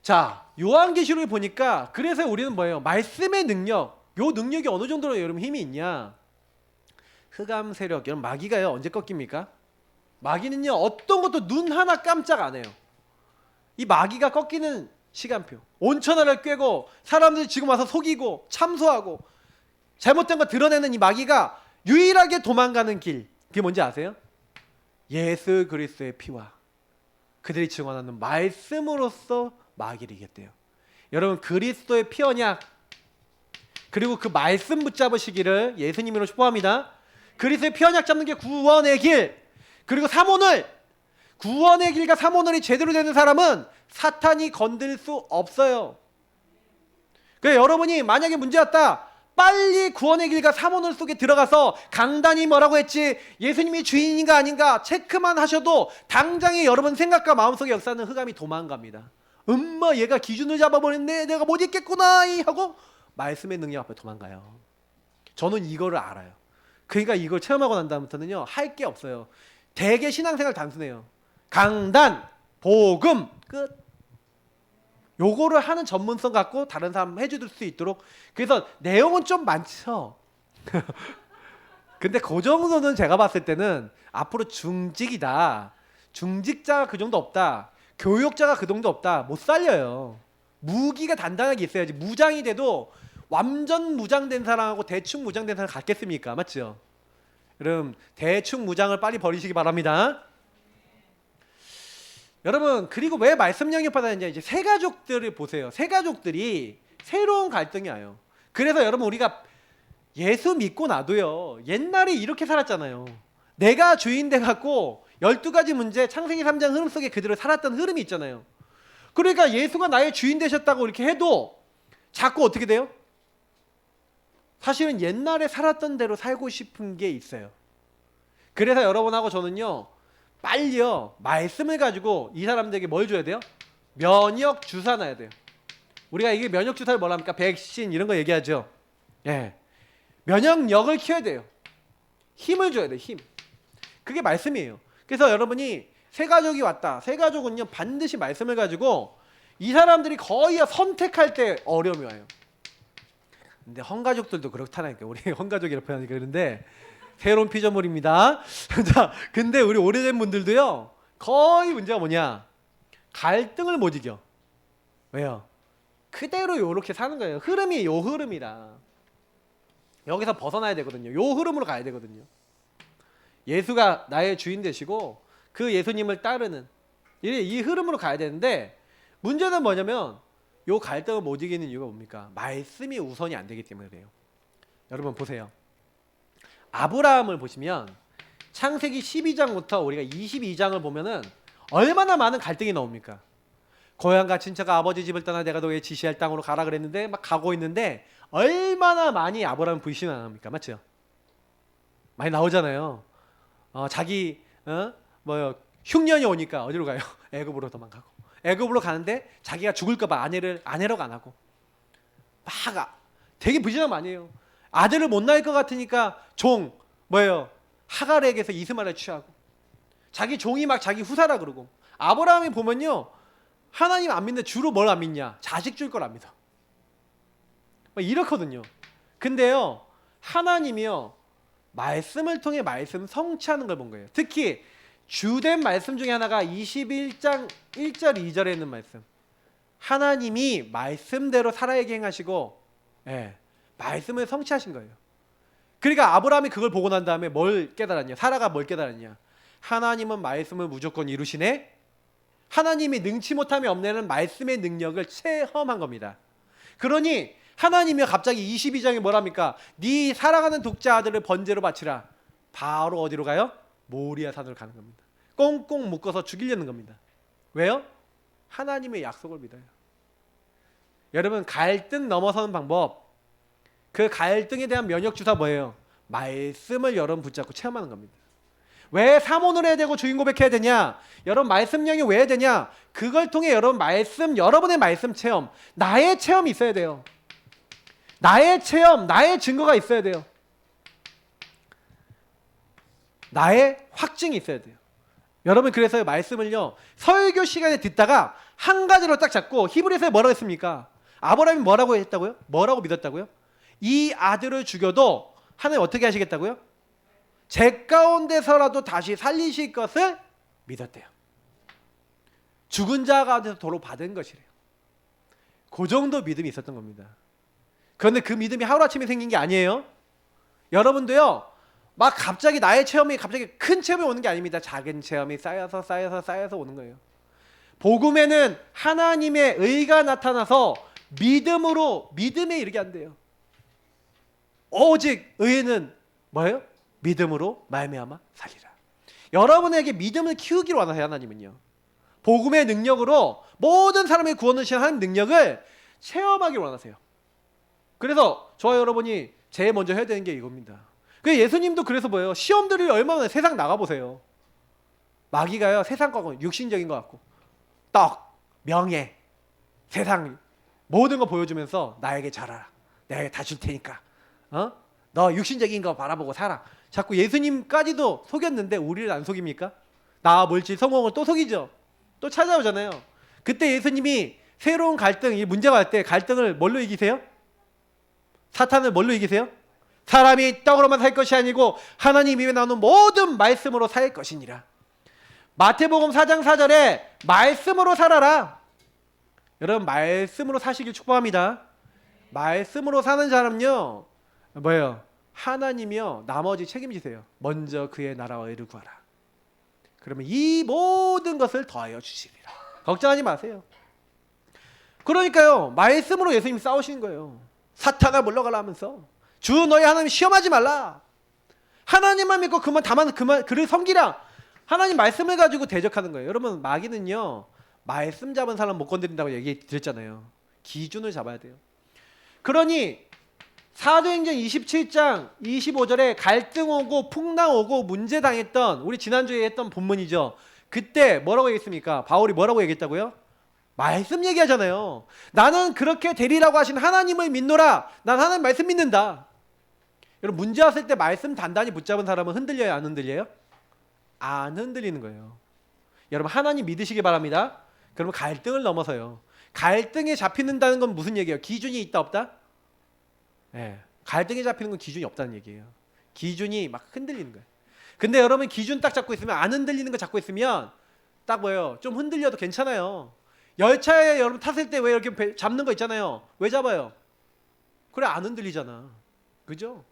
자, 요한계시록을 보니까 그래서 우리는 뭐예요? 말씀의 능력, 요 능력이 어느 정도로 여러분 힘이 있냐? 흑암 세력, 여러분 마귀가요 언제 꺾입니까? 마귀는요 어떤 것도 눈 하나 깜짝 안 해요. 이 마귀가 꺾이는 시간표. 온천하를 꿰고 사람들이 지금 와서 속이고 참소하고 잘못된 거 드러내는 이 마귀가 유일하게 도망가는 길. 그게 뭔지 아세요? 예수 그리스도의 피와 그들이 증언하는 말씀으로써 마귀를 이겼대요. 여러분 그리스도의 피 언약 그리고 그 말씀 붙잡으시기를 예수님으로 축복합니다. 그리스도의 피 언약 잡는 게 구원의 길. 그리고 삼오늘 구원의 길과 삼오늘이 제대로 되는 사람은 사탄이 건들 수 없어요. 그래 여러분이 만약에 문제 왔다. 빨리 구원의 길과 삼오늘 속에 들어가서 강단이 뭐라고 했지 예수님이 주인인가 아닌가 체크만 하셔도 당장에 여러분 생각과 마음속에 역사하는 흑암이 도망갑니다. 엄마 얘가 기준을 잡아버렸네 내가 못 있겠구나 하고 말씀의 능력 앞에 도망가요. 저는 이거를 알아요. 그러니까 이걸 체험하고 난 다음부터는요 할 게 없어요. 대개 신앙생활 단순해요. 강단, 복음, 끝. 요거를 하는 전문성 갖고 다른 사람 해줄 수 있도록. 그래서 내용은 좀 많죠. 근데 그 정도는 제가 봤을 때는 앞으로 중직이다. 중직자가 그 정도 없다. 교육자가 그 정도 없다. 못 살려요. 무기가 단단하게 있어야지. 무장이 돼도 완전 무장된 사람하고 대충 무장된 사람 같겠습니까? 맞죠? 여러분 대충 무장을 빨리 버리시기 바랍니다. 여러분 그리고 왜 말씀 영역 받았느냐 이제 새 가족들을 보세요. 새 가족들이 새로운 갈등이 와요. 그래서 여러분 우리가 예수 믿고 나도요 옛날에 이렇게 살았잖아요. 내가 주인 돼 갖고 12가지 문제 창세기 3장 흐름 속에 그대로 살았던 흐름이 있잖아요. 그러니까 예수가 나의 주인 되셨다고 이렇게 해도 자꾸 어떻게 돼요? 사실은 옛날에 살았던 대로 살고 싶은 게 있어요. 그래서 여러분하고 저는요, 빨리요 말씀을 가지고 이 사람들에게 뭘 줘야 돼요? 면역 주사 놔야 돼요. 우리가 이게 면역 주사를 뭐라 합니까? 백신 이런 거 얘기하죠. 예, 면역력을 키워야 돼요. 힘을 줘야 돼요. 힘. 그게 말씀이에요. 그래서 여러분이 새 가족이 왔다. 새 가족은요 반드시 말씀을 가지고 이 사람들이 거의 선택할 때 어려움이 와요. 근데 헌가족들도 그렇다니까. 우리 헌가족이라고 표현하니까 그런데 새로운 피조물입니다. 자, 근데 우리 오래된 분들도요 거의 문제가 뭐냐? 갈등을 못 이겨. 왜요? 그대로 요렇게 사는 거예요. 흐름이 요 흐름이라. 여기서 벗어나야 되거든요. 요 흐름으로 가야 되거든요. 예수가 나의 주인 되시고 그 예수님을 따르는 이 흐름으로 가야 되는데, 문제는 뭐냐면 요 갈등을 못 이기는 이유가 뭡니까? 말씀이 우선이 안 되기 때문에 그래요. 여러분 보세요. 아브라함을 보시면 창세기 12장부터 우리가 22장을 보면은 얼마나 많은 갈등이 나옵니까? 고향과 친척과 아버지 집을 떠나 내가 너에게 지시할 땅으로 가라 그랬는데 막 가고 있는데 얼마나 많이 아브라함 불신을 안 합니까? 맞죠? 많이 나오잖아요. 자기 흉년이 오니까 어디로 가요? 애굽으로 도망가고, 애굽으로 가는데 자기가 죽을까봐 아내라고 안 하고 막 되게 불신을 많이 해요. 아들을 못 낳을 것 같으니까 하갈에게서 이스마엘을 취하고, 자기 종이 막 자기 후사라 그러고. 아브라함이 보면요 하나님 안 믿는데 주로 뭘 안 믿냐? 자식 줄 걸 안 믿어. 막 이렇거든요. 근데요 하나님이요 말씀을 통해 말씀 성취하는 걸 본 거예요. 특히 주된 말씀 중에 하나가 21장 1절 2절에 있는 말씀. 하나님이 말씀대로 살아야게 행하시고, 말씀을 성취하신 거예요. 그러니까 아브라함이 그걸 보고 난 다음에 뭘 깨달았냐? 사라가 뭘 깨달았냐? 하나님은 말씀을 무조건 이루시네. 하나님이 능치 못함이 없는 말씀의 능력을 체험한 겁니다. 그러니 하나님이 갑자기 22장에 뭐랍니까? 네 사랑하는 독자 아들을 번제로 바치라. 바로 어디로 가요? 모리아 산으로 가는 겁니다. 꽁꽁 묶어서 죽이려는 겁니다. 왜요? 하나님의 약속을 믿어요. 여러분 갈등 넘어서는 방법, 그 갈등에 대한 면역 주사 뭐예요? 말씀을 여러분 붙잡고 체험하는 겁니다. 왜 사모를 해야 되고 주인 고백해야 되냐? 여러분 말씀령이 왜 해야 되냐? 그걸 통해 여러분의 말씀 체험, 나의 체험이 있어야 돼요. 나의 체험, 나의 증거가 있어야 돼요. 나의 확증이 있어야 돼요. 여러분 그래서 말씀을요 설교 시간에 듣다가 한 가지로 딱 잡고, 히브리서에 뭐라고 했습니까? 아브라함이 뭐라고 했다고요? 뭐라고 믿었다고요? 이 아들을 죽여도 하나님 어떻게 하시겠다고요? 제 가운데서라도 다시 살리실 것을 믿었대요. 죽은 자 가운데서 도로 받은 것이래요. 그 정도 믿음이 있었던 겁니다. 그런데 그 믿음이 하루아침에 생긴 게 아니에요. 여러분도요 막 갑자기 나의 체험이 갑자기 큰 체험이 오는 게 아닙니다. 작은 체험이 쌓여서 오는 거예요. 복음에는 하나님의 의가 나타나서 믿음에 이르게 한대요. 오직 의는 뭐예요? 믿음으로 말미암아 살리라. 여러분에게 믿음을 키우기로 원하세요. 하나님은요 복음의 능력으로 모든 사람의 구원을 시한 하나님 능력을 체험하기를 원하세요. 그래서 저와 여러분이 제일 먼저 해야 되는 게 이겁니다. 그 예수님도 그래서 뭐예요? 시험들이 얼마나, 세상 나가보세요. 마귀가요 세상 거고 육신적인 것 같고 떡, 명예, 세상 모든 거 보여주면서 나에게 잘하라, 내가 다 줄 테니까 너 육신적인 거 바라보고 살아. 자꾸 예수님까지도 속였는데 우리를 안 속입니까? 나와 물질 성공을 또 속이죠. 또 찾아오잖아요. 그때 예수님이 새로운 갈등, 이 문제가 갈 때 갈등을 뭘로 이기세요? 사탄을 뭘로 이기세요? 사람이 떡으로만 살 것이 아니고 하나님 입에 나오는 모든 말씀으로 살 것이니라. 마태복음 4장 4절에 말씀으로 살아라. 여러분 말씀으로 사시길 축복합니다. 말씀으로 사는 사람은요 뭐예요? 하나님이요 나머지 책임지세요. 먼저 그의 나라와 의를 구하라. 그러면 이 모든 것을 더하여 주시리라. 걱정하지 마세요. 그러니까요 말씀으로 예수님이 싸우시는 거예요. 사탄아 물러가라 하면서 주 너희 하나님 시험하지 말라. 하나님만 믿고 그를 섬기라. 하나님 말씀을 가지고 대적하는 거예요. 여러분 마귀는요 말씀 잡은 사람 못 건드린다고 얘기 드렸잖아요. 기준을 잡아야 돼요. 그러니 사도행전 27장 25절에 갈등 오고 풍랑 오고 문제 당했던 우리 지난주에 했던 본문이죠. 그때 뭐라고 얘기했습니까? 바울이 뭐라고 얘기했다고요? 말씀 얘기하잖아요. 나는 그렇게 되리라고 하신 하나님을 믿노라. 난 하나님 말씀 믿는다. 여러분 문제 왔을 때 말씀 단단히 붙잡은 사람은 흔들려요, 안 흔들려요? 안 흔들리는 거예요. 여러분 하나님 믿으시기 바랍니다. 그러면 갈등을 넘어서요. 갈등에 잡히는다는 건 무슨 얘기예요? 기준이 있다 없다? 네. 갈등에 잡히는 건 기준이 없다는 얘기예요. 기준이 막 흔들리는 거예요. 근데 여러분 기준 딱 잡고 있으면 안 흔들리는 거 잡고 있으면 딱 뭐예요? 좀 흔들려도 괜찮아요. 열차에 여러분 탔을 때 왜 이렇게 잡는 거 있잖아요. 왜 잡아요? 그래 안 흔들리잖아. 그죠?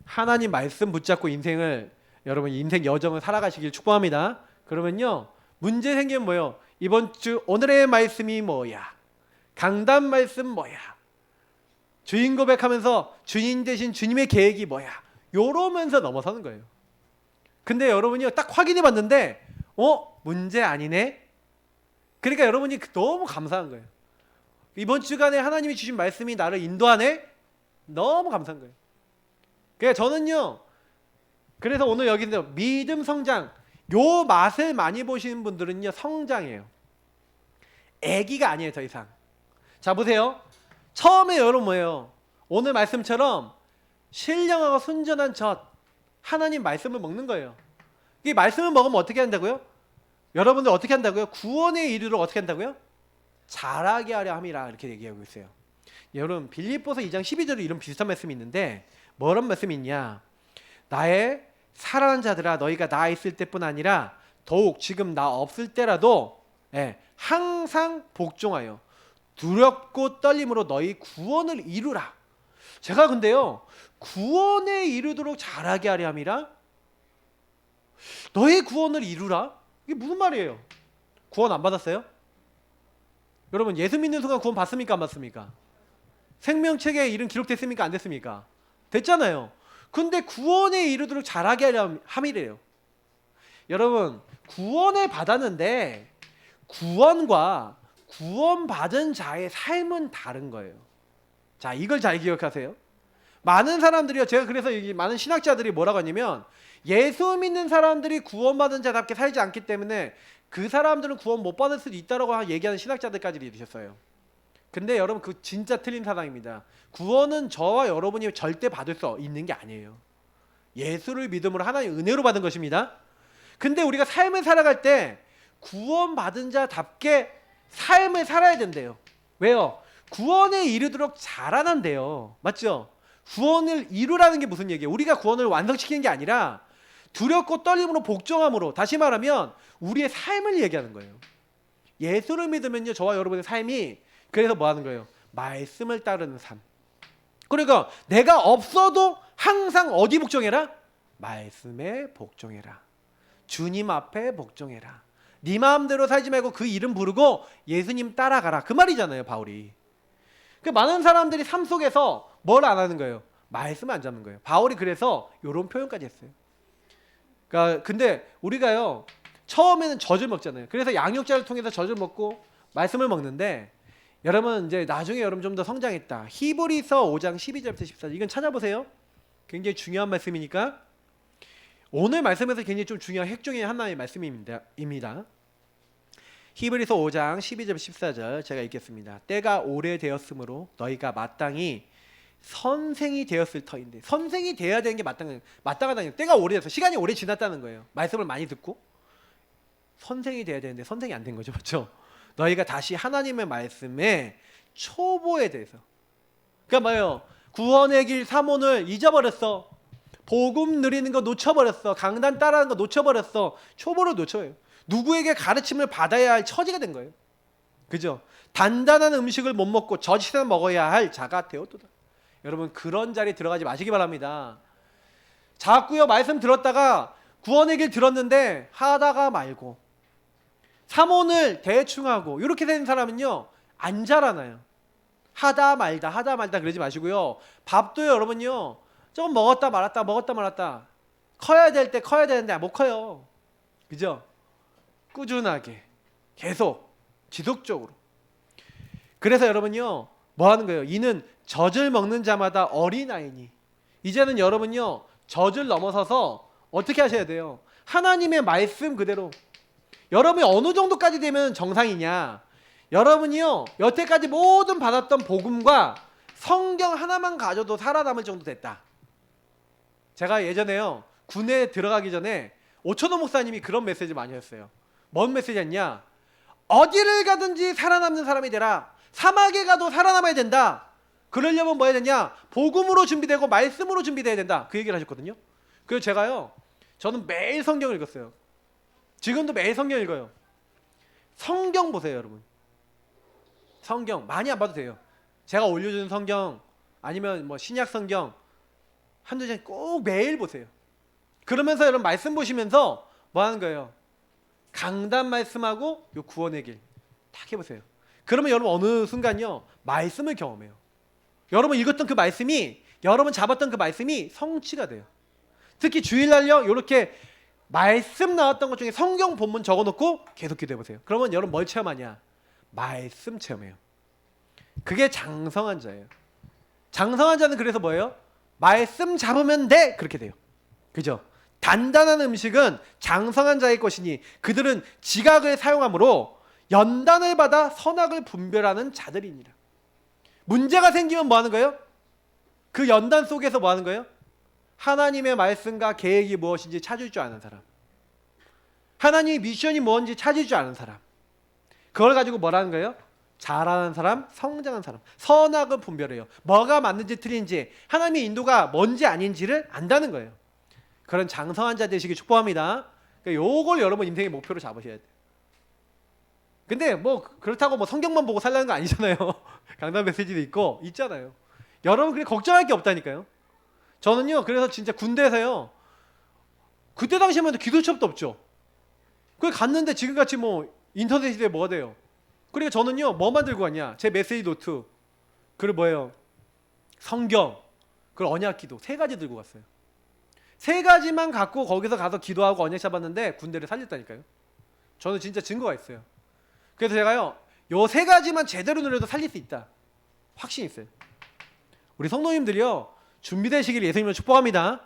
하나님 말씀 붙잡고 인생을 여러분 인생 여정을 살아가시길 축복합니다. 그러면요 문제 생기면 뭐예요? 이번 주 오늘의 말씀이 뭐야? 강단 말씀 뭐야? 주인 고백하면서 주인 대신 주님의 계획이 뭐야? 요러면서 넘어서는 거예요. 근데 여러분이 딱 확인해 봤는데 문제 아니네? 그러니까 여러분이 너무 감사한 거예요. 이번 주간에 하나님이 주신 말씀이 나를 인도하네? 너무 감사한 거예요. 그러니까 저는요 그래서 오늘 여기서 믿음 성장 요 맛을 많이 보시는 분들은요 성장이에요. 애기가 아니에요 더 이상. 자 보세요. 처음에 여러분 뭐예요? 오늘 말씀처럼 신령하고 순전한 젖 하나님 말씀을 먹는 거예요. 이 말씀을 먹으면 어떻게 한다고요? 여러분들 어떻게 한다고요? 구원에 이르도록 어떻게 한다고요? 자라게 하려 함이라 이렇게 얘기하고 있어요. 여러분 빌립보서 2장 12절에 이런 비슷한 말씀이 있는데 뭐란 말씀이 있냐? 나의 사랑하는 자들아 너희가 나 있을 때뿐 아니라 더욱 지금 나 없을 때라도 항상 복종하여 두렵고 떨림으로 너희 구원을 이루라. 제가 근데요 구원에 이르도록 잘하게 하려 함이라 너희 구원을 이루라? 이게 무슨 말이에요? 구원 안 받았어요? 여러분 예수 믿는 순간 구원 받습니까 안 받습니까? 생명책에 이름 기록됐습니까 안 됐습니까? 됐잖아요. 근데 구원에 이르도록 잘하게 하려 함이래요. 여러분 구원을 받았는데 구원과 구원받은 자의 삶은 다른 거예요. 자 이걸 잘 기억하세요. 많은 사람들이요 제가 그래서 여기 많은 신학자들이 뭐라고 하냐면 예수 믿는 사람들이 구원받은 자답게 살지 않기 때문에 그 사람들은 구원 못 받을 수도 있다라고 얘기하는 신학자들까지 있으셨어요. 근데 여러분 그 진짜 틀린 사상입니다. 구원은 저와 여러분이 절대 받을 수 있는 게 아니에요. 예수를 믿음으로 하나님 은혜로 받은 것입니다. 근데 우리가 삶을 살아갈 때 구원받은 자답게 삶을 살아야 된대요. 왜요? 구원에 이르도록 자라난대요. 맞죠? 구원을 이루라는 게 무슨 얘기예요? 우리가 구원을 완성시키는 게 아니라 두렵고 떨림으로 복종함으로, 다시 말하면 우리의 삶을 얘기하는 거예요. 예수를 믿으면요 저와 여러분의 삶이 그래서 뭐 하는 거예요? 말씀을 따르는 삶. 그러니까 내가 없어도 항상 어디 복종해라? 말씀에 복종해라. 주님 앞에 복종해라. 네 마음대로 살지 말고 그 이름 부르고 예수님 따라가라. 그 말이잖아요 바울이. 그 많은 사람들이 삶 속에서 뭘 안 하는 거예요? 말씀 안 잡는 거예요. 바울이 그래서 이런 표현까지 했어요. 그러니까 근데 우리가요 처음에는 젖을 먹잖아요. 그래서 양육자를 통해서 젖을 먹고 말씀을 먹는데 여러분 이제 나중에 여러분 좀 더 성장했다. 히브리서 5장 12절부터 14절 이건 찾아보세요. 굉장히 중요한 말씀이니까 오늘 말씀에서 굉장히 좀 중요한 핵 중에 하나의 말씀입니다. 히브리서 5장 12절 14절 제가 읽겠습니다. 때가 오래되었으므로 너희가 마땅히 선생이 되었을 터인데, 선생이 되어야 되는 게 마땅하다는 게 때가 오래돼서 시간이 오래 지났다는 거예요. 말씀을 많이 듣고 선생이 되어야 되는데 선생이 안 된 거죠. 그렇죠? 너희가 다시 하나님의 말씀에 초보에 대해서, 그러니까 뭐예요? 구원의 길 사몬을 잊어버렸어. 복음 누리는 거 놓쳐버렸어. 강단 따라하는 거 놓쳐버렸어. 초보를 놓쳐요. 누구에게 가르침을 받아야 할 처지가 된 거예요. 그죠? 단단한 음식을 못 먹고 젖이나 먹어야 할 자가 되었도다. 여러분 그런 자리에 들어가지 마시기 바랍니다. 자꾸요 말씀 들었다가 구원의 길 들었는데 하다가 말고 사몬을 대충 하고 이렇게 된 사람은요 안 자라나요. 하다 말다 그러지 마시고요. 밥도요 여러분요 조금 먹었다 말았다 커야 될 때 커야 되는데 못 커요. 그죠? 꾸준하게 계속 지속적으로. 그래서 여러분요 뭐 하는 거예요? 이는 젖을 먹는 자마다 어린아이니. 이제는 여러분요 젖을 넘어서서 어떻게 하셔야 돼요? 하나님의 말씀 그대로. 여러분이 어느 정도까지 되면 정상이냐? 여러분이요 여태까지 모든 받았던 복음과 성경 하나만 가져도 살아남을 정도 됐다. 제가 예전에요 군에 들어가기 전에 오천호 목사님이 그런 메시지 많이 했어요. 뭔 메시지였냐? 어디를 가든지 살아남는 사람이 되라. 사막에 가도 살아남아야 된다. 그러려면 뭐 해야 되냐? 복음으로 준비되고 말씀으로 준비돼야 된다. 그 얘기를 하셨거든요. 그래서 제가요 저는 매일 성경을 읽었어요. 지금도 매일 성경 읽어요. 성경 보세요 여러분. 성경 많이 안 봐도 돼요. 제가 올려주는 성경 아니면 뭐 신약 성경 한두 장 꼭 매일 보세요. 그러면서 여러분 말씀 보시면서 뭐 하는 거예요? 강단 말씀하고 요 구원의 길 딱 해보세요. 그러면 여러분 어느 순간요 말씀을 경험해요. 여러분 읽었던 그 말씀이 여러분 잡았던 그 말씀이 성취가 돼요. 특히 주일날요 이렇게 말씀 나왔던 것 중에 성경 본문 적어놓고 계속 기도해보세요. 그러면 여러분 뭘 체험하냐? 말씀 체험해요. 그게 장성한 자예요. 장성한 자는 그래서 뭐예요? 말씀 잡으면 돼 그렇게 돼요. 그죠? 단단한 음식은 장성한 자의 것이니 그들은 지각을 사용함으로 연단을 받아 선악을 분별하는 자들이니라. 문제가 생기면 뭐 하는 거예요? 그 연단 속에서 뭐 하는 거예요? 하나님의 말씀과 계획이 무엇인지 찾을 줄 아는 사람, 하나님의 미션이 뭔지 찾을 줄 아는 사람, 그걸 가지고 뭐라는 거예요? 잘하는 사람, 성장한 사람, 선악을 분별해요. 뭐가 맞는지 틀린지 하나님의 인도가 뭔지 아닌지를 안다는 거예요. 그런 장성한 자 되시길 축복합니다. 그러니까 요걸 여러분 인생의 목표로 잡으셔야 돼요. 근데 뭐 그렇다고 뭐 성경만 보고 살라는 거 아니잖아요. 강단 메시지도 있고 있잖아요. 여러분 그래 걱정할 게 없다니까요. 저는요 그래서 진짜 군대에서요 그때 당시에만 해도 기도 수업도 없죠. 그래 갔는데 지금같이 뭐 인터넷 시대에 뭐가 돼요. 그러니까 저는요 뭐만 들고 갔냐? 제 메시지 노트 그리고 뭐예요? 성경 그리고 언약 기도 3가지 들고 갔어요. 3가지만 갖고 거기서 가서 기도하고 언약 잡았는데 군대를 살렸다니까요. 저는 진짜 증거가 있어요. 그래서 제가요 요 3가지만 제대로 누려도 살릴 수 있다 확신이 있어요. 우리 성도님들이요 준비되시길 예수님을 축복합니다.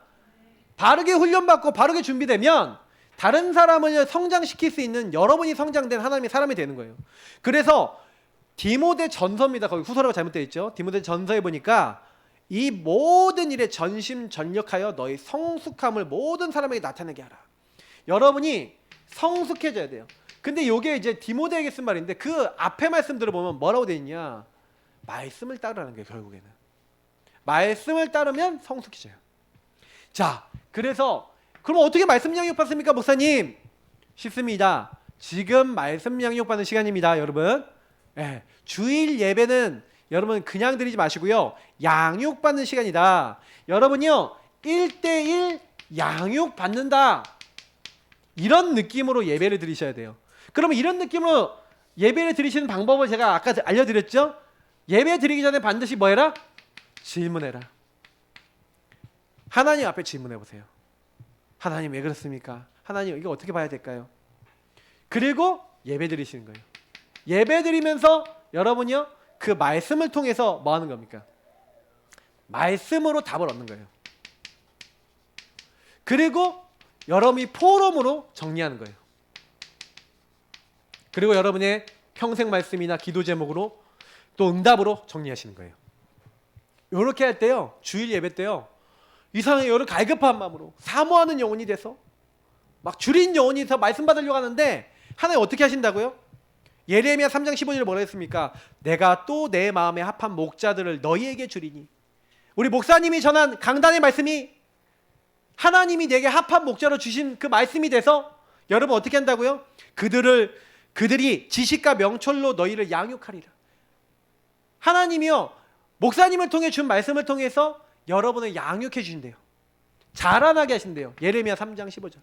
바르게 훈련받고 바르게 준비되면 다른 사람을 성장시킬 수 있는 여러분이 성장된 하나님의 사람이 되는 거예요. 그래서 디모데 전서입니다. 거기 후서라고 잘못되어 있죠. 디모데 전서에 보니까 이 모든 일에 전심전력하여 너희 성숙함을 모든 사람에게 나타내게 하라. 여러분이 성숙해져야 돼요. 근데 이게 이제 디모데에게 쓴 말인데 그 앞에 말씀들을 보면 뭐라고 되어 있냐? 말씀을 따르라는 게 결국에는. 말씀을 따르면 성숙해져요. 자, 그래서 그럼 어떻게 말씀 양육 받습니까, 목사님? 쉽습니다. 지금 말씀 양육 받는 시간입니다, 여러분. 예, 주일 예배는 여러분 그냥 드리지 마시고요. 양육 받는 시간이다. 여러분요 1대1 양육 받는다. 이런 느낌으로 예배를 드리셔야 돼요. 그러면 이런 느낌으로 예배를 드리시는 방법을 제가 아까 알려드렸죠? 예배 드리기 전에 반드시 뭐 해라? 질문해라. 하나님 앞에 질문해 보세요. 하나님 왜 그렇습니까? 하나님 이거 어떻게 봐야 될까요? 그리고 예배 드리시는 거예요. 예배 드리면서 여러분이요 그 말씀을 통해서 뭐 하는 겁니까? 말씀으로 답을 얻는 거예요. 그리고 여러분이 포럼으로 정리하는 거예요. 그리고 여러분의 평생 말씀이나 기도 제목으로 또 응답으로 정리하시는 거예요. 이렇게 할 때요 주일 예배 때요 이상하게 여러분 갈급한 마음으로 사모하는 영혼이 돼서 막 줄인 영혼이 돼서 말씀 받으려고 하는데 하나님 어떻게 하신다고요? 예레미야 3장 15절에 뭐라 했습니까? 내가 또 내 마음에 합한 목자들을 너희에게 주리니. 우리 목사님이 전한 강단의 말씀이 하나님이 내게 합한 목자로 주신 그 말씀이 돼서 여러분 어떻게 한다고요? 그들이 지식과 명철로 너희를 양육하리라. 하나님이요 목사님을 통해 준 말씀을 통해서 여러분을 양육해 주신대요. 자라나게 하신대요. 예레미야 3장 15절.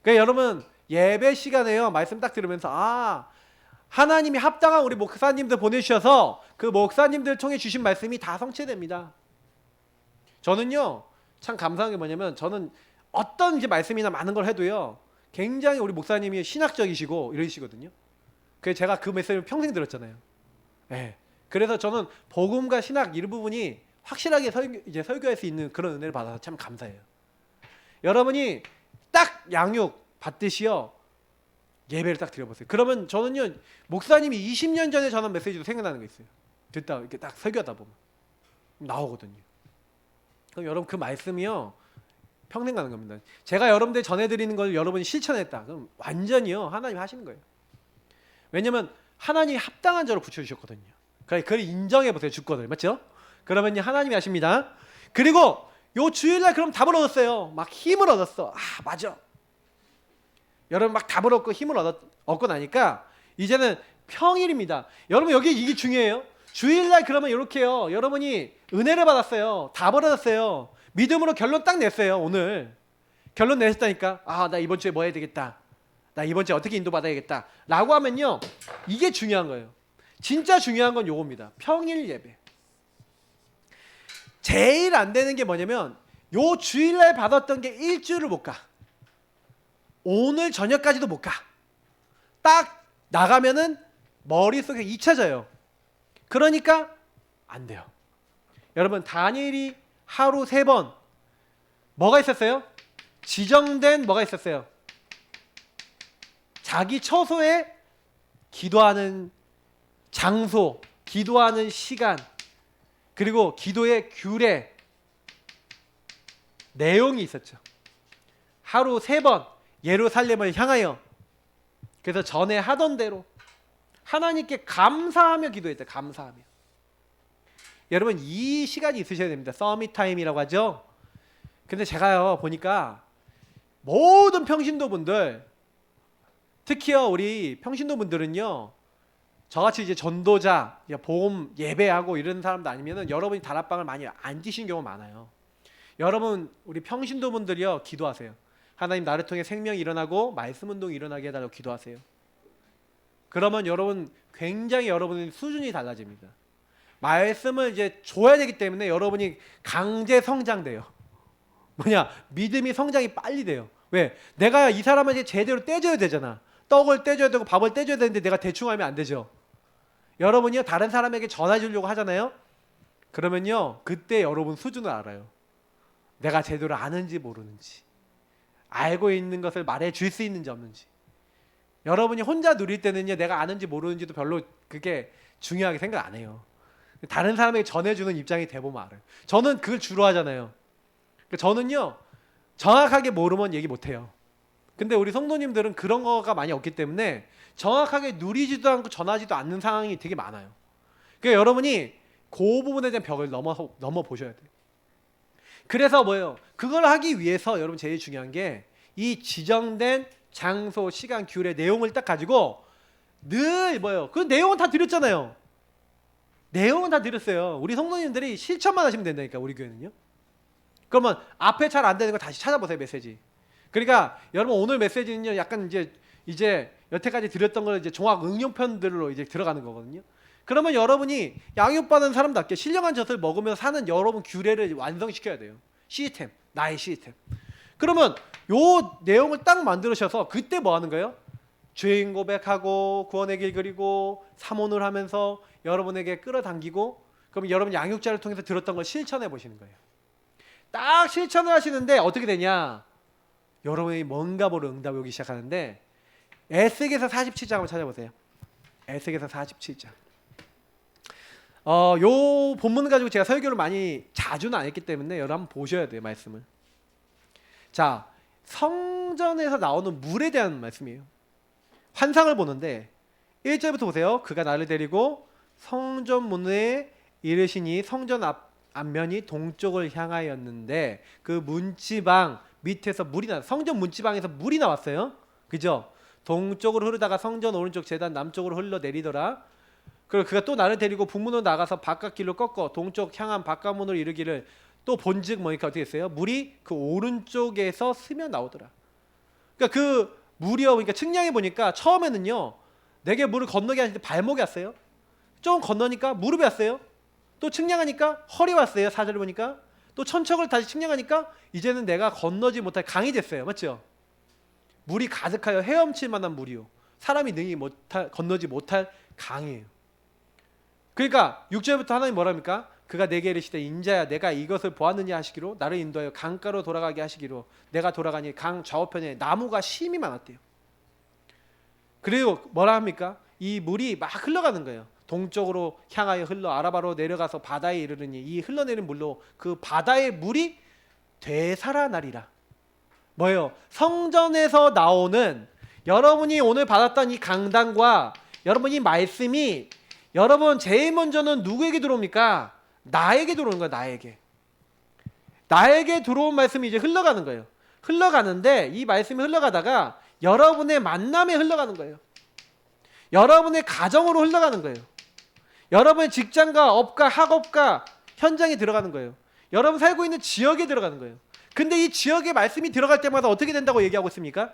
그러니까 여러분 예배 시간에요 말씀 딱 들으면서 하나님이 합당한 우리 목사님들 보내주셔서 그 목사님들 통해 주신 말씀이 다 성취됩니다. 저는요 참 감사한 게 뭐냐면 저는 어떤 이제 말씀이나 많은 걸 해도요. 굉장히 우리 목사님이 신학적이시고 이러시거든요. 그래서 제가 그 메시지를 평생 들었잖아요. 예. 그래서 저는 복음과 신학 이 부분이 확실하게 설교할 수 있는 그런 은혜를 받아서 참 감사해요. 여러분이 딱 양육 받듯이요. 예배를 딱 드려보세요. 그러면 저는요. 목사님이 20년 전에 전한 메시지도 생각나는 거 있어요. 듣다 이렇게 딱 설교하다 보면 나오거든요. 그럼 여러분 그 말씀이요. 평생 가는 겁니다. 제가 여러분들 전해드리는 걸 여러분이 실천했다. 그럼 완전히요. 하나님 하시는 거예요. 왜냐면 하나님이 합당한 자로 붙여주셨거든요. 그걸 인정해보세요. 주권을. 맞죠? 그러면 하나님이 하십니다. 그리고 요 주일날 그럼 답을 얻었어요. 막 힘을 얻었어. 아 맞아. 여러분 막 답을 얻고 힘을 얻고 나니까 이제는 평일입니다. 여러분 여기 이게 중요해요. 주일날 그러면 이렇게요. 여러분이 은혜를 받았어요. 답을 얻었어요. 믿음으로 결론 딱 냈어요. 오늘 결론 내셨다니까. 아 나 이번 주에 뭐 해야 되겠다. 나 이번 주에 어떻게 인도받아야겠다 라고 하면요. 이게 중요한 거예요. 진짜 중요한 건 요겁니다. 평일 예배. 제일 안 되는 게 뭐냐면 요 주일날 받았던 게 일주일을 못 가. 오늘 저녁까지도 못 가. 딱 나가면은 머릿속에 잊혀져요. 그러니까 안 돼요. 여러분 다니엘이 하루 3번 뭐가 있었어요? 지정된 뭐가 있었어요? 자기 처소에 기도하는 장소, 기도하는 시간, 그리고 기도의 규례, 내용이 있었죠. 하루 3번 예루살렘을 향하여 그래서 전에 하던 대로 하나님께 감사하며 기도했다. 감사하며. 여러분 이 시간이 있으셔야 됩니다. 서밋 타임이라고 하죠. 근데 제가요 보니까 모든 평신도분들 특히요 우리 평신도분들은요 저같이 이제 전도자, 복음 예배하고 이런 사람도 아니면은 여러분이 다락방을 많이 안 뛰신 경우가 많아요. 여러분 우리 평신도분들이요 기도하세요. 하나님 나를 통해 생명이 일어나고 말씀 운동이 일어나게 해달라고 기도하세요. 그러면 여러분 굉장히 여러분의 수준이 달라집니다. 말씀을 이제 줘야 되기 때문에 여러분이 강제 성장돼요. 뭐냐? 믿음이 성장이 빨리 돼요. 왜? 내가 이 사람에게 제대로 떼줘야 되잖아. 떡을 떼줘야 되고 밥을 떼줘야 되는데 내가 대충 하면 안 되죠. 여러분이요 다른 사람에게 전해 주려고 하잖아요. 그러면요 그때 여러분 수준을 알아요. 내가 제대로 아는지 모르는지, 알고 있는 것을 말해 줄 수 있는지 없는지. 여러분이 혼자 누릴 때는요 내가 아는지 모르는지도 별로 그게 중요하게 생각 안 해요. 다른 사람에게 전해주는 입장이 돼보면 알아요. 저는 그걸 주로 하잖아요. 저는요 정확하게 모르면 얘기 못해요. 근데 우리 성도님들은 그런 거가 많이 없기 때문에 정확하게 누리지도 않고 전하지도 않는 상황이 되게 많아요. 그러니까 여러분이 그 부분에 대한 벽을 넘어 보셔야 돼요. 그래서 뭐예요? 그걸 하기 위해서 여러분 제일 중요한 게 이 지정된 장소, 시간, 규례, 내용을 딱 가지고 늘 뭐예요? 그 내용은 다 드렸잖아요. 내용은 다 드렸어요. 우리 성도님들이 실천만 하시면 된다니까 우리 교회는요. 그러면 앞에 잘 안 되는 거 다시 찾아보세요 메시지. 그러니까 여러분 오늘 메시지는요 약간 이제 여태까지 드렸던 걸 이제 종합 응용편들로 이제 들어가는 거거든요. 그러면 여러분이 양육받은 사람답게 신령한 젖을 먹으며 사는 여러분 규례를 완성시켜야 돼요. 시스템, 나의 시스템. 그러면 요 내용을 딱 만들으셔서 그때 뭐 하는 거예요? 죄인 고백하고 구원의 길 그리고 사모를 하면서 여러분에게 끌어당기고 그럼 여러분 양육자를 통해서 들었던 걸 실천해 보시는 거예요. 딱 실천을 하시는데 어떻게 되냐? 여러분이 뭔가 모를 응답이 오기 시작하는데 에스겔서 47장 한번 찾아보세요. 에스겔서 47장. 요 본문 가지고 제가 설교를 많이 자주는 안 했기 때문에 여러분 한번 보셔야 돼요 말씀을. 자 성전에서 나오는 물에 대한 말씀이에요. 환상을 보는데 1절부터 보세요. 그가 나를 데리고 성전 문에 이르시니 성전 앞면이 동쪽을 향하였는데 그 문지방 밑에서 물이 나. 성전 문지방에서 물이 나왔어요. 그죠? 동쪽으로 흐르다가 성전 오른쪽 제단 남쪽으로 흘러내리더라. 그리고 그가 또 나를 데리고 북문으로 나가서 바깥길로 꺾어 동쪽 향한 바깥문으로 이르기를 또 본즉 뭐니까 어떻게 했어요? 물이 그 오른쪽에서 스며 나오더라. 그러니까 그 물이요. 그러니까 측량해 보니까 처음에는요. 내게 물을 건너게 하실 때 발목이 왔어요. 좀 건너니까 무릎이 왔어요. 또 측량하니까 허리 왔어요. 4절 보니까 또 또 천척을 다시 측량하니까 이제는 내가 건너지 못할 강이 됐어요. 맞죠? 물이 가득하여 헤엄칠 만한 물이요. 사람이 능히 건너지 못할 강이에요. 그러니까 6절부터 하나님 뭐랍니까? 그가 내게 이르시되 인자야 내가 이것을 보았느냐 하시기로 나를 인도하여 강가로 돌아가게 하시기로 내가 돌아가니 강 좌우편에 나무가 심이 많았대요. 그리고 뭐라 합니까? 이 물이 막 흘러가는 거예요. 동쪽으로 향하여 흘러 아라바로 내려가서 바다에 이르르니 이 흘러내린 물로 그 바다의 물이 되살아나리라. 뭐예요? 성전에서 나오는 여러분이 오늘 받았던 이 강단과 여러분 이 말씀이 여러분 제일 먼저는 누구에게 들어옵니까? 나에게 들어오는 거예요. 나에게 들어온 말씀이 이제 흘러가는 거예요. 흘러가는데 이 말씀이 흘러가다가 여러분의 만남에 흘러가는 거예요. 여러분의 가정으로 흘러가는 거예요. 여러분의 직장과 업과 학업과 현장에 들어가는 거예요. 여러분 살고 있는 지역에 들어가는 거예요. 근데 이 지역에 말씀이 들어갈 때마다 어떻게 된다고 얘기하고 있습니까?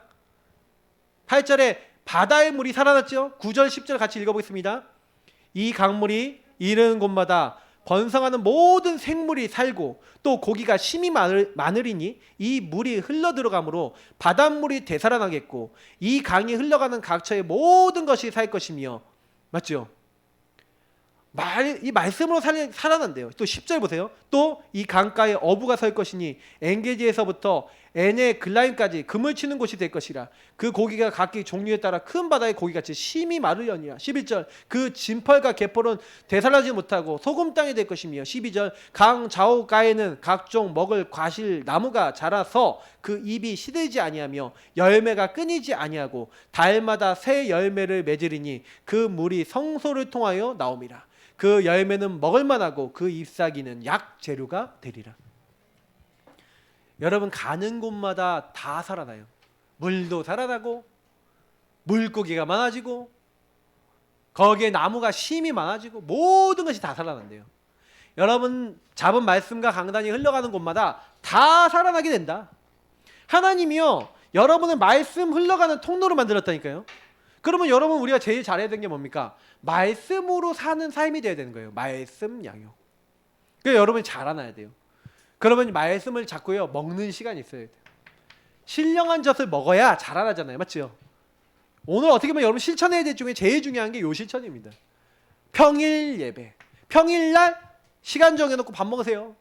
8절에 바다의 물이 살아났죠. 9절 10절 같이 읽어보겠습니다. 이 강물이 이르는 곳마다 번성하는 모든 생물이 살고 또 고기가 심히 많으리니 이 물이 흘러들어가므로 바닷물이 되살아나겠고 이 강이 흘러가는 각처의 모든 것이 살 것이며. 맞죠? 이 말씀으로 살아난대요. 또 10절 보세요. 또 이 강가에 어부가 설 것이니 엔게지에서부터 엔의 글라임까지 금을 치는 곳이 될 것이라. 그 고기가 각기 종류에 따라 큰 바다의 고기같이 심히 마르려니라. 11절 그 진펄과 갯벌은 되살아나지 못하고 소금 땅이 될 것이며. 12절 강 좌우가에는 각종 먹을 과실 나무가 자라서 그 잎이 시들지 아니하며 열매가 끊이지 아니하고 달마다 새 열매를 맺으리니 그 물이 성소를 통하여 나옴이라. 그 열매는 먹을만하고 그 잎사귀는 약 재료가 되리라. 여러분 가는 곳마다 다 살아나요. 물도 살아나고 물고기가 많아지고 거기에 나무가 심이 많아지고 모든 것이 다 살아난대요. 여러분 잡은 말씀과 강단이 흘러가는 곳마다 다 살아나게 된다. 하나님이요 여러분을 말씀 흘러가는 통로로 만들었다니까요. 그러면 여러분 우리가 제일 잘해야 되는 게 뭡니까? 말씀으로 사는 삶이 돼야 되는 거예요. 말씀 양육. 그러니까 여러분이 잘 알아야 돼요. 그러면 말씀을 자꾸요 먹는 시간이 있어야 돼요. 신령한 젖을 먹어야 자라나잖아요. 맞죠? 오늘 어떻게 보면 여러분 실천해야 될 중에 제일 중요한 게 요 실천입니다. 평일 예배. 평일날 시간 정해놓고 밥 먹으세요.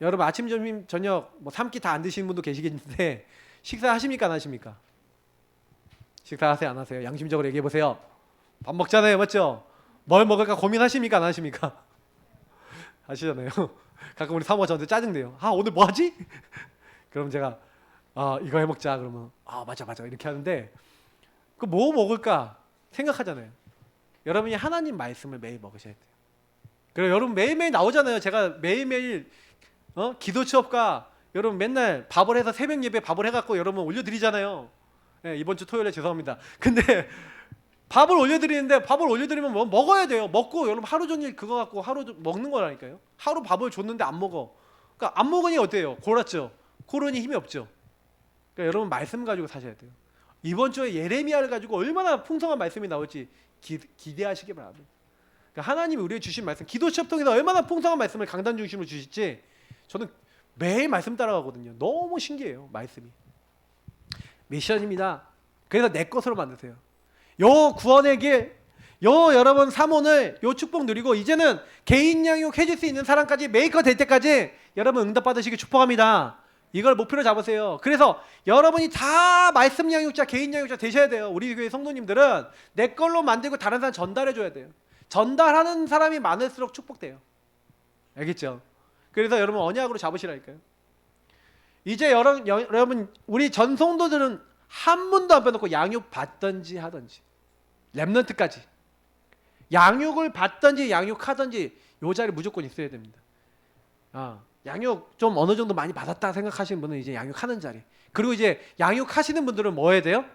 여러분 아침, 점심, 저녁 뭐 3끼 다 안 드시는 분도 계시겠는데 식사하십니까 안 하십니까? 식사하세요 안 하세요? 양심적으로 얘기해보세요. 밥 먹잖아요. 맞죠? 뭘 먹을까 고민하십니까 안 하십니까? 하시잖아요. 가끔 우리 사모가 저한테 짜증내요. 아 오늘 뭐 하지? 그럼 제가 이거 해먹자 그러면 맞아 이렇게 하는데 그 뭐 먹을까 생각하잖아요. 여러분이 하나님 말씀을 매일 먹으셔야 돼요. 그리고 여러분 매일매일 나오잖아요. 제가 매일매일 기도 취업과 여러분 맨날 밥을 해서 새벽 예배 밥을 해갖고 여러분 올려드리잖아요. 네, 이번 주 토요일에 죄송합니다. 근데 밥을 올려드리면 뭐 먹어야 돼요. 먹고 여러분 하루 종일 그거 갖고 하루 먹는 거라니까요. 하루 밥을 줬는데 안 먹어. 그러니까 안 먹으니 어때요? 골았죠. 고르니 힘이 없죠. 그러니까 여러분 말씀 가지고 사셔야 돼요. 이번 주에 예레미야를 가지고 얼마나 풍성한 말씀이 나올지 기대하시기 바랍니다. 그러니까 하나님이 우리에게 주신 말씀, 기도 시합 통해서 얼마나 풍성한 말씀을 강단 중심으로 주실지 저는 매일 말씀 따라가거든요. 너무 신기해요. 말씀이. 미션입니다. 그래서 내 것으로 만드세요. 요 구원의 길, 요 여러분 사모를 요 축복 누리고 이제는 개인 양육 해줄 수 있는 사람까지 메이커 될 때까지 여러분 응답 받으시길 축복합니다. 이걸 목표로 잡으세요. 그래서 여러분이 다 말씀 양육자, 개인 양육자 되셔야 돼요. 우리 교회 성도님들은 내 걸로 만들고 다른 사람 전달해 줘야 돼요. 전달하는 사람이 많을수록 축복돼요. 알겠죠? 그래서 여러분 언약으로 잡으시라니까요. 이제 여러분 우리 전 성도들은 한 번도 안 빼놓고 양육 받든지 하든지 렘넌트까지 양육을 받든지 양육하든지 요 자리 무조건 있어야 됩니다. 양육 좀 어느 정도 많이 받았다 생각하시는 분은 이제 양육하는 자리. 그리고 이제 양육하시는 분들은 뭐 해야 돼요?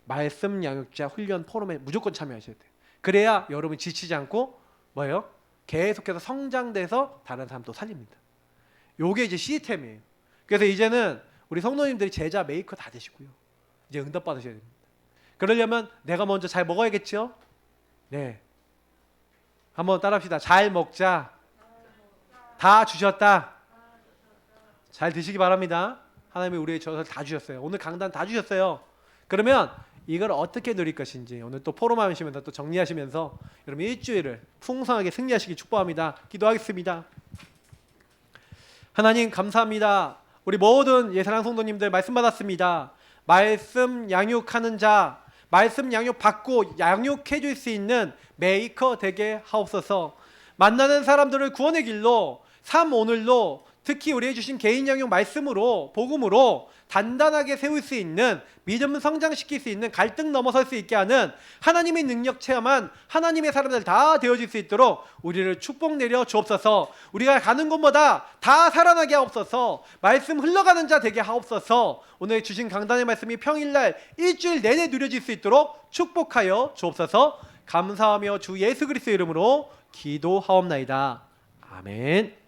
말씀 양육자 훈련 포럼에 무조건 참여하셔야 돼요. 그래야 여러분이 지치지 않고 뭐예요? 계속해서 성장돼서 다른 사람도 살립니다. 요게 이제 시스템이에요. 그래서 이제는 우리 성도님들이 제자 메이커 다 되시고요. 이제 응답 받으셔야 됩니다. 그러려면 내가 먼저 잘 먹어야겠죠? 네. 한번 따라합시다. 잘 먹자. 다 주셨다. 잘 드시기 바랍니다. 하나님이 우리의 저를 다 주셨어요. 오늘 강단 다 주셨어요. 그러면 이걸 어떻게 누릴 것인지 오늘 또 포럼하시면서 또 정리하시면서 여러분 일주일을 풍성하게 승리하시기 축복합니다. 기도하겠습니다. 하나님 감사합니다. 우리 모든 예사랑 성도님들 말씀 받았습니다. 말씀 양육하는 자, 말씀 양육 받고 양육해 줄 수 있는 메이커 되게 하옵소서. 만나는 사람들을 구원의 길로 삶 오늘로 특히 우리 해주신 개인 양육 말씀으로 복음으로 단단하게 세울 수 있는 믿음 성장시킬 수 있는 갈등 넘어설 수 있게 하는 하나님의 능력 체험한 하나님의 사람들 다 되어질 수 있도록 우리를 축복 내려 주옵소서. 우리가 가는 곳마다 다 살아나게 하옵소서. 말씀 흘러가는 자 되게 하옵소서. 오늘 주신 강단의 말씀이 평일날 일주일 내내 누려질 수 있도록 축복하여 주옵소서. 감사하며 주 예수 그리스도의 이름으로 기도하옵나이다. 아멘.